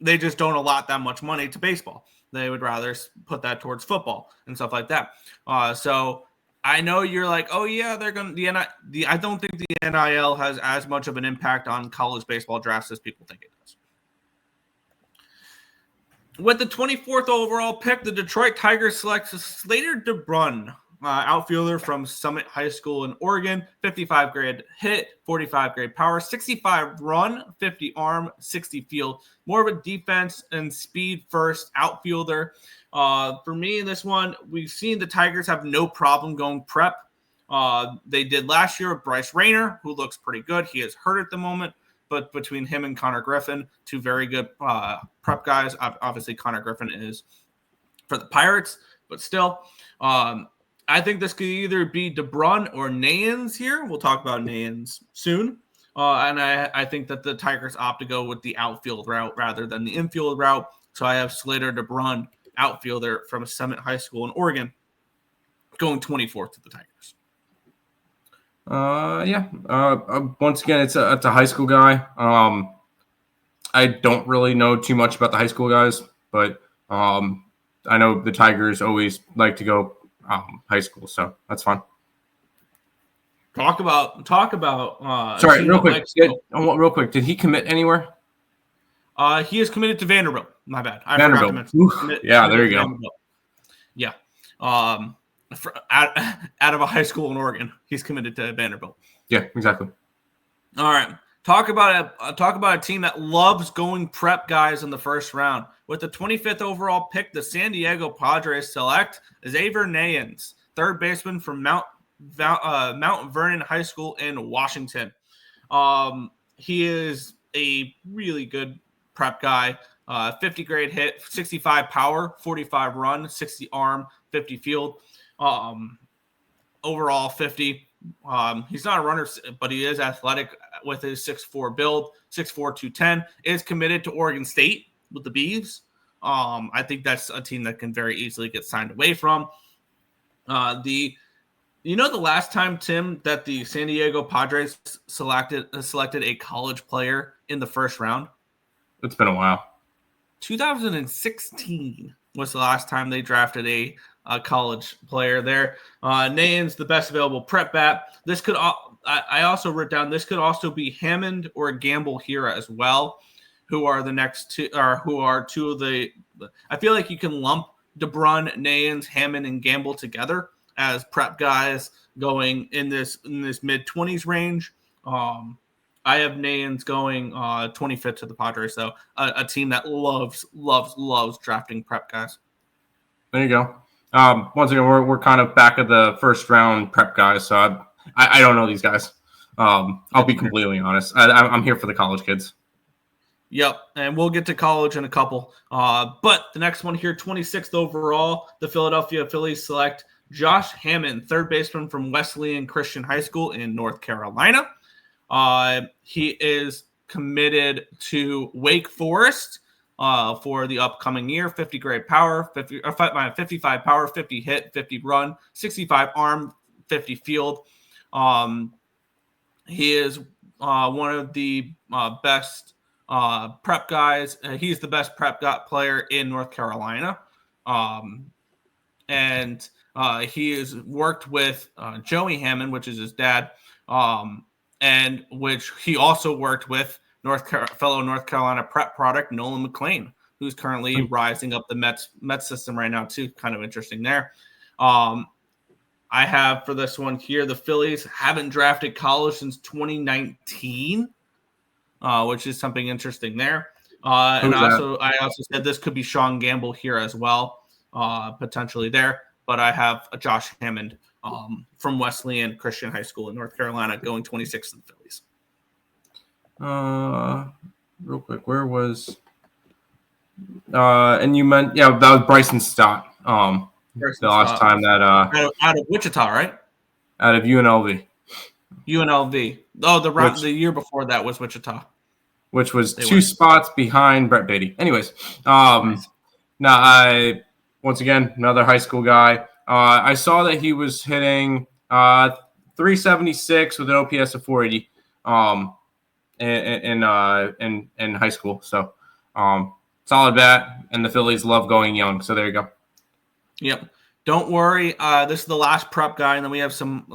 They just don't allot that much money to baseball. They would rather put that towards football and stuff like that. So I know you're like, oh yeah, they're going to I don't think the NIL has as much of an impact on college baseball drafts as people think it does. With the 24th overall pick, the Detroit Tigers select Slater DeBrun, outfielder from Summit High School in Oregon, 55 grade hit, 45 grade power, 65 run, 50 arm, 60 field. More of a defense and speed first outfielder. For me in this one, we've seen the Tigers have no problem going prep. They did last year with Bryce Rayner, who looks pretty good. He is hurt at the moment, but between him and Connor Griffin, two very good prep guys. Obviously, Connor Griffin is for the Pirates, but still. I think this could either be DeBrun or Nayans here. We'll talk about Nayans soon. And I think that the Tigers opt to go with the outfield route rather than the infield route. So I have Slater DeBrun, outfielder from Summit High School in Oregon, going 24th to the Tigers. Once again, it's a high school guy. I don't really know too much about the high school guys, but I know the Tigers always like to go high school, so that's fine. Talk about. Sorry, real quick. Did he commit anywhere? He is committed to Vanderbilt. My bad. I Vanderbilt. forgot to mention. Yeah, there you go. Vanderbilt. Yeah. Out of a high school in Oregon, he's committed to Vanderbilt. Yeah, exactly. All right. Talk about a team that loves going prep guys in the first round. With the 25th overall pick, the San Diego Padres select Xavier Nayans, third baseman from Mount Vernon High School in Washington. He is a really good prep guy. 50 grade hit, 65 power, 45 run, 60 arm, 50 field. Overall 50. He's not a runner, but he is athletic with his 6'4" build, 6'4", 210. Is committed to Oregon State with the Beavs. I think that's a team that can very easily get signed away from. The last time, Tim, that the San Diego Padres selected a college player in the first round? It's been a while. 2016 was the last time they drafted a college player there. Nayans, the best available prep bat. This could I also wrote down this could also be Hammond or Gamble here as well, who are the next two, or who are two of the. I feel like you can lump DeBrun, Nayans, Hammond, and Gamble together as prep guys going in this mid-20s range. I have Nayans going 25th to the Padres, though, a team that loves drafting prep guys. There you go. Once again, we're kind of back at the first round prep guys, so I don't know these guys. I'll be completely honest. I'm here for the college kids. Yep, and we'll get to college in a couple. But the next one here, 26th overall, the Philadelphia Phillies select Josh Hammond, third baseman from Wesleyan Christian High School in North Carolina. He is committed to Wake Forest for the upcoming year. 50 grade power, 55 power, 50 hit, 50 run, 65 arm, 50 field. He is one of the best prep guys. He's the best prep player in North Carolina. And he has worked with Joey Hammond, which is his dad, and which he also worked with fellow North Carolina prep product Nolan McLean, who's currently rising up the Mets system right now too. Kind of interesting there. I have for this one here, the Phillies haven't drafted college since 2019, which is something interesting there. And I also said this could be Sean Gamble here as well, potentially there. But I have a Josh Hammond from Wesleyan Christian High School in North Carolina going 26th in the Phillies. Real quick, where was and you meant that was Bryson Stott. The last time that out of Wichita, right? Out of UNLV. UNLV. Oh, the year before that was Wichita, which was two spots behind Brett Beatty. Anyways, nice. Now I once again another high school guy. I saw that he was hitting 376 with an OPS of 480 in high school. So solid bat, and the Phillies love going young. So there you go. Yep. Don't worry. This is the last prep guy, and then we have some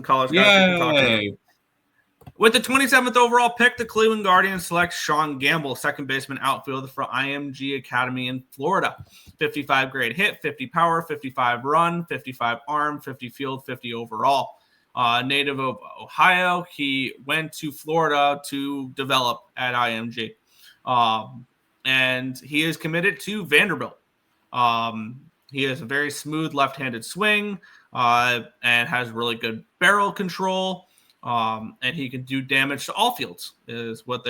college guys. Yay! With the 27th overall pick, the Cleveland Guardians select Sean Gamble, second baseman outfielder for IMG Academy in Florida. 55 grade hit, 50 power, 55 run, 55 arm, 50 field, 50 overall. Native of Ohio, he went to Florida to develop at IMG. And he is committed to Vanderbilt. He has a very smooth left-handed swing and has really good barrel control. And he can do damage to all fields, is what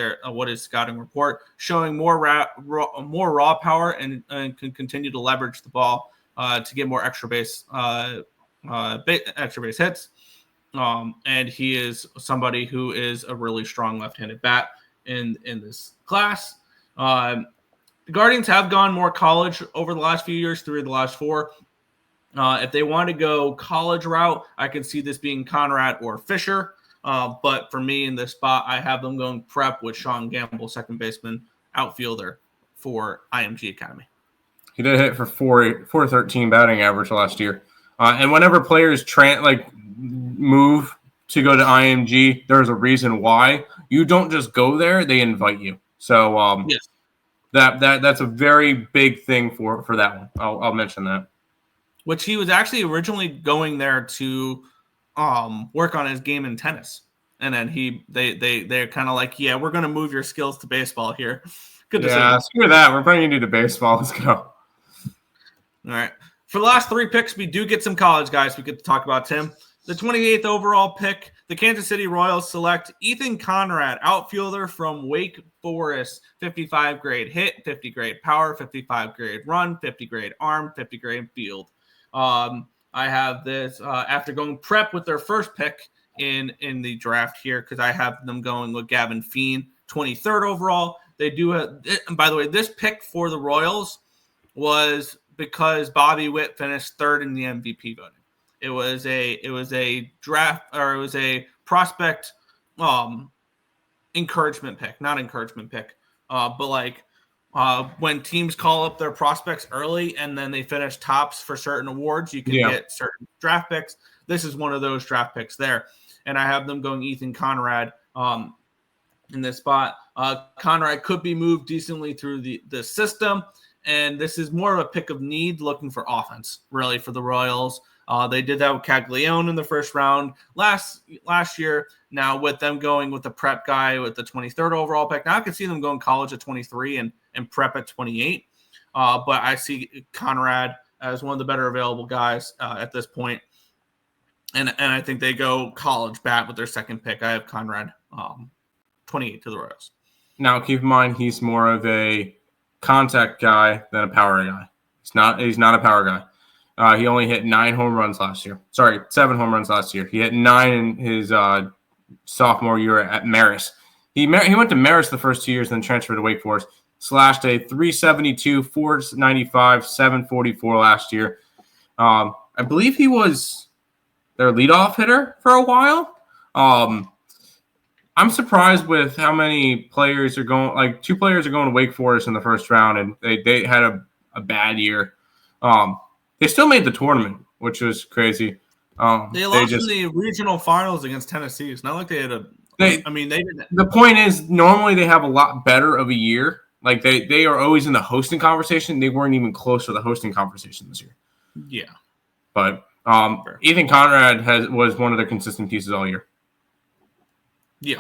his scouting report showing more raw power and can continue to leverage the ball to get more extra base extra base hits. And he is somebody who is a really strong left-handed bat in this class. The Guardians have gone more college over the last few years, 3 of the last 4. If they want to go college route, I can see this being Conrad or Fisher. But for me in this spot, I have them going prep with Sean Gamble, second baseman, outfielder for IMG Academy. He did hit for 413 batting average last year. And whenever players move to go to IMG, there's a reason why. You don't just go there; they invite you. So yes. That's a very big thing for that one. I'll mention that. Which he was actually originally going there to work on his game in tennis, and then they're kind of like, yeah, we're going to move your skills to baseball here. Good decision. Yeah, screw that. We're bringing you to baseball. Let's go. All right. For the last 3 picks, we do get some college guys we get to talk about, Tim. The 28th overall pick, the Kansas City Royals select Ethan Conrad, outfielder from Wake Forest, 55 grade hit, 50 grade power, 55 grade run, 50 grade arm, 50 grade field. I have this after going prep with their first pick in the draft here because I have them going with Gavin Feen, 23rd overall. They do have, and by the way, this pick for the Royals was because Bobby Witt finished 3rd in the MVP voting. It was a draft, or it was a prospect encouragement pick, not encouragement pick, but like when teams call up their prospects early and then they finish tops for certain awards, you can get certain draft picks. This is one of those draft picks there, and I have them going Ethan Conrad in this spot. Conrad could be moved decently through the system. And this is more of a pick of need, looking for offense, really, for the Royals. They did that with Caglione in the first round last year. Now with them going with the prep guy with the 23rd overall pick, now I can see them going college at 23 and prep at 28. But I see Conrad as one of the better available guys at this point. And I think they go college bat with their second pick. I have Conrad 28 to the Royals. Now keep in mind he's more of a contact guy than a power guy. He's not a power guy. He only hit 9 home runs last year. Sorry, 7 home runs last year. He hit 9 in his sophomore year at Marist. He went to Marist the first 2 years, then transferred to Wake Forest. Slashed a 372, 495, 744 last year. I believe he was their leadoff hitter for a while. I'm surprised with how many players are going. Like 2 players are going to Wake Forest in the first round, and they had a bad year. They still made the tournament, which was crazy. They lost in the regional finals against Tennessee. It's not like they had they didn't. The point is, normally they have a lot better of a year. Like they are always in the hosting conversation. They weren't even close to the hosting conversation this year. Yeah, but Ethan Conrad was one of their consistent pieces all year. Yeah.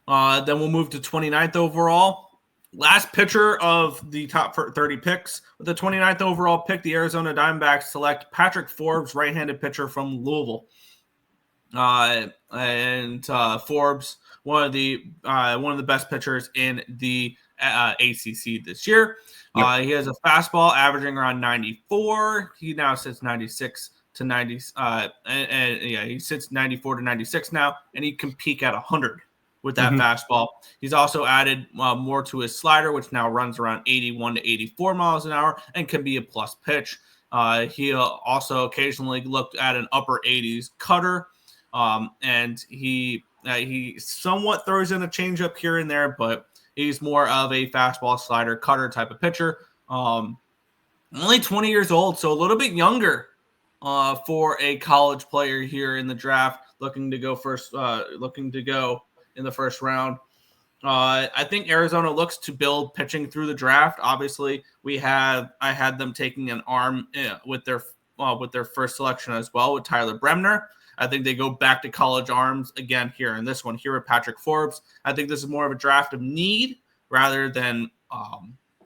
Then we'll move to 29th overall. Last pitcher of the top 30 picks. With the 29th overall pick, the Arizona Diamondbacks select Patrick Forbes, right-handed pitcher from Louisville. Forbes, one of the best pitchers in the ACC this year. Yep. He has a fastball averaging around 94. He now sits 96 to 90. He sits 94 to 96 now, and he can peak at 100 with that fastball. He's also added more to his slider, which now runs around 81 to 84 miles an hour and can be a plus pitch. He also occasionally looked at an upper 80s cutter, and he somewhat throws in a changeup here and there, but he's more of a fastball, slider, cutter type of pitcher. Only 20 years old, so a little bit younger for a college player here in the draft, looking to go in the first round. I think Arizona looks to build pitching through the draft. Obviously, I had them taking an arm with their first selection as well with Tyler Bremner. I think they go back to college arms again here in this one here with Patrick Forbes. I think this is more of a draft of need rather than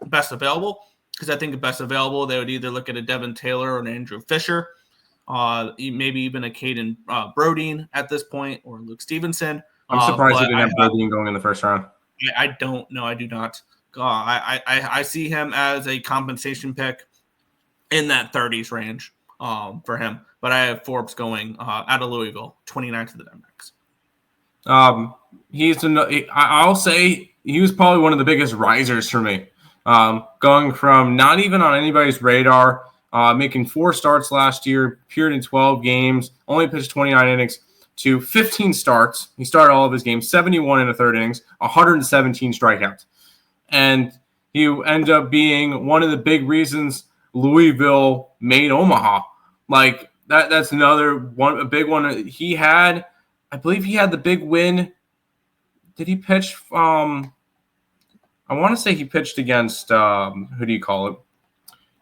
best available, because I think the best available, they would either look at a Devin Taylor or an Andrew Fisher, maybe even a Caden Brodeen at this point, or Luke Stevenson. I'm surprised they didn't have Brodeen going in the first round. I don't know. I do not. I see him as a compensation pick in that 30s range. for him. But I have Forbes going out of Louisville, 29 to the Diamondbacks. I'll say he was probably one of the biggest risers for me. Going from not even on anybody's radar, making 4 starts last year, appeared in 12 games, only pitched 29 innings, to 15 starts. He started all of his games, 71 in the third innings, 117 strikeouts. And he ended up being one of the big reasons Louisville made Omaha. Like that's another one, a big one. I believe he had the big win. Did he pitch? I want to say he pitched against who do you call it?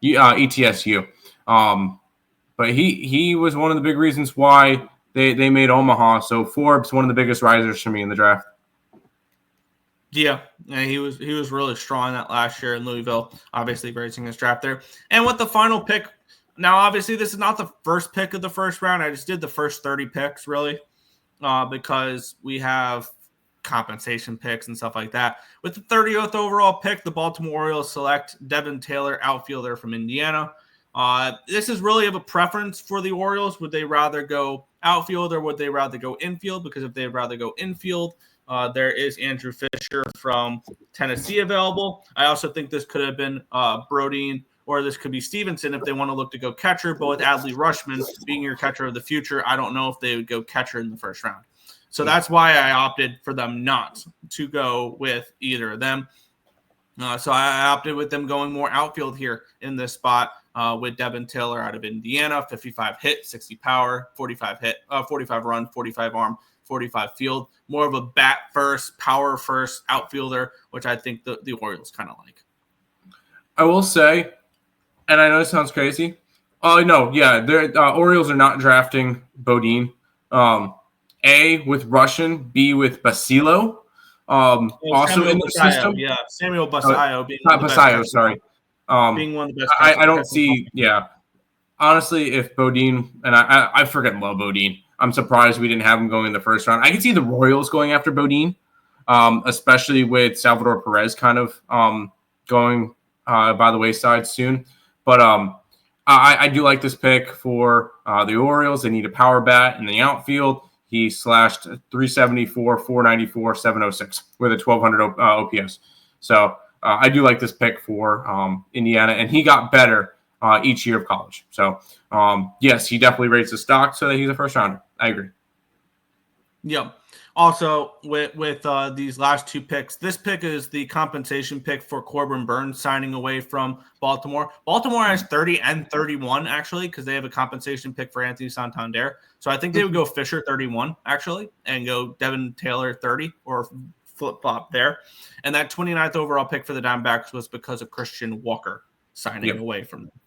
ETSU. But he was one of the big reasons why they made Omaha. So Forbes, one of the biggest risers for me in the draft. Yeah, he was really strong that last year in Louisville, obviously raising his draft there. And with the final pick, now obviously this is not the first pick of the first round. I just did the first 30 picks really because we have compensation picks and stuff like that. With the 30th overall pick, the Baltimore Orioles select Devin Taylor, outfielder from Indiana. This is really of a preference for the Orioles. Would they rather go outfield or would they rather go infield? Because if they'd rather go infield, there is Andrew Fisher from Tennessee available. I also think this could have been Brodeen or this could be Stevenson if they want to look to go catcher. But with Adley Rutschman being your catcher of the future, I don't know if they would go catcher in the first round. So that's why I opted for them not to go with either of them. So I opted with them going more outfield here in this spot with Devin Taylor out of Indiana, 55 hit, 60 power, 45 run, 45 arm, 45 field. More of a bat first, power first outfielder, which I think the Orioles kind of like. I will say, and I know this sounds crazy. The Orioles are not drafting Bodine. A with Russian, B with Basilo. Also in the system. Yeah, Samuel Basayo being Basayo, sorry. Being one of the best. I don't see, honestly, if Bodine, and I forget love Bodine. I'm surprised we didn't have him going in the first round. I can see the Royals going after Bodine, especially with Salvador Perez kind of going by the wayside soon. But I do like this pick for the Orioles. They need a power bat in the outfield. He slashed 374, 494, 706 with a 1,200 OPS. So I do like this pick for Indiana, and he got better each year of college. So, yes, he definitely rates the stock so that he's a first rounder. I agree. Yep. Also, with these last 2 picks, this pick is the compensation pick for Corbin Burns signing away from Baltimore. Baltimore has 30 and 31, actually, because they have a compensation pick for Anthony Santander. So I think they would go Fisher 31, actually, and go Devin Taylor 30 or flip-flop there. And that 29th overall pick for the Diamondbacks was because of Christian Walker signing away from them.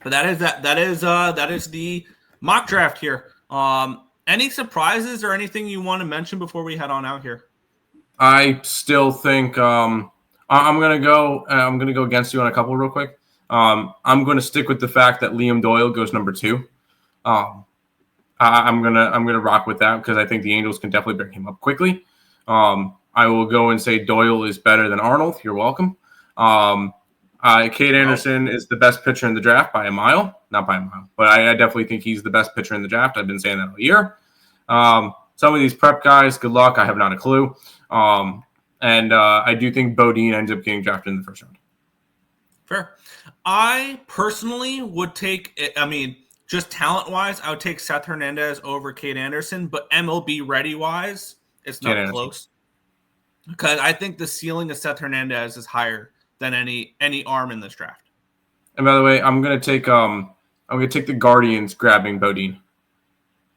But that is the mock draft here. Any surprises or anything you want to mention before we head on out here? I still think I'm gonna go against you on a couple real quick. I'm going to stick with the fact that Liam Doyle goes number 2. I'm gonna rock with that because I think the Angels can definitely bring him up quickly. I will go and say Doyle is better than Arnold. You're welcome. Cade Anderson is the best pitcher in the draft by a mile. Not by a mile, but I definitely think he's the best pitcher in the draft. I've been saying that all year. Some of these prep guys, good luck. I have not a clue. And I do think Bodine ends up getting drafted in the first round. Fair. I personally would take, just talent-wise, I would take Seth Hernandez over Cade Anderson, but MLB ready-wise, it's not close. Because I think the ceiling of Seth Hernandez is higher than any arm in this draft. And by the way, I'm gonna take the Guardians grabbing Bodine.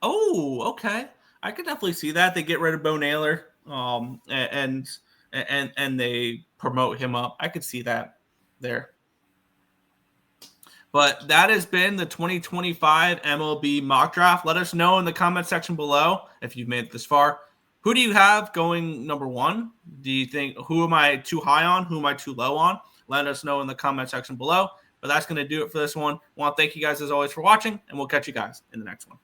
Oh, okay. I could definitely see that. They get rid of Bo Naylor, and they promote him up. I could see that there. But that has been the 2025 MLB Mock Draft. Let us know in the comment section below if you've made it this far. Who do you have going number 1? Do you think, who am I too high on? Who am I too low on? Let us know in the comment section below. But that's going to do it for this one. I want to thank you guys as always for watching, and we'll catch you guys in the next one.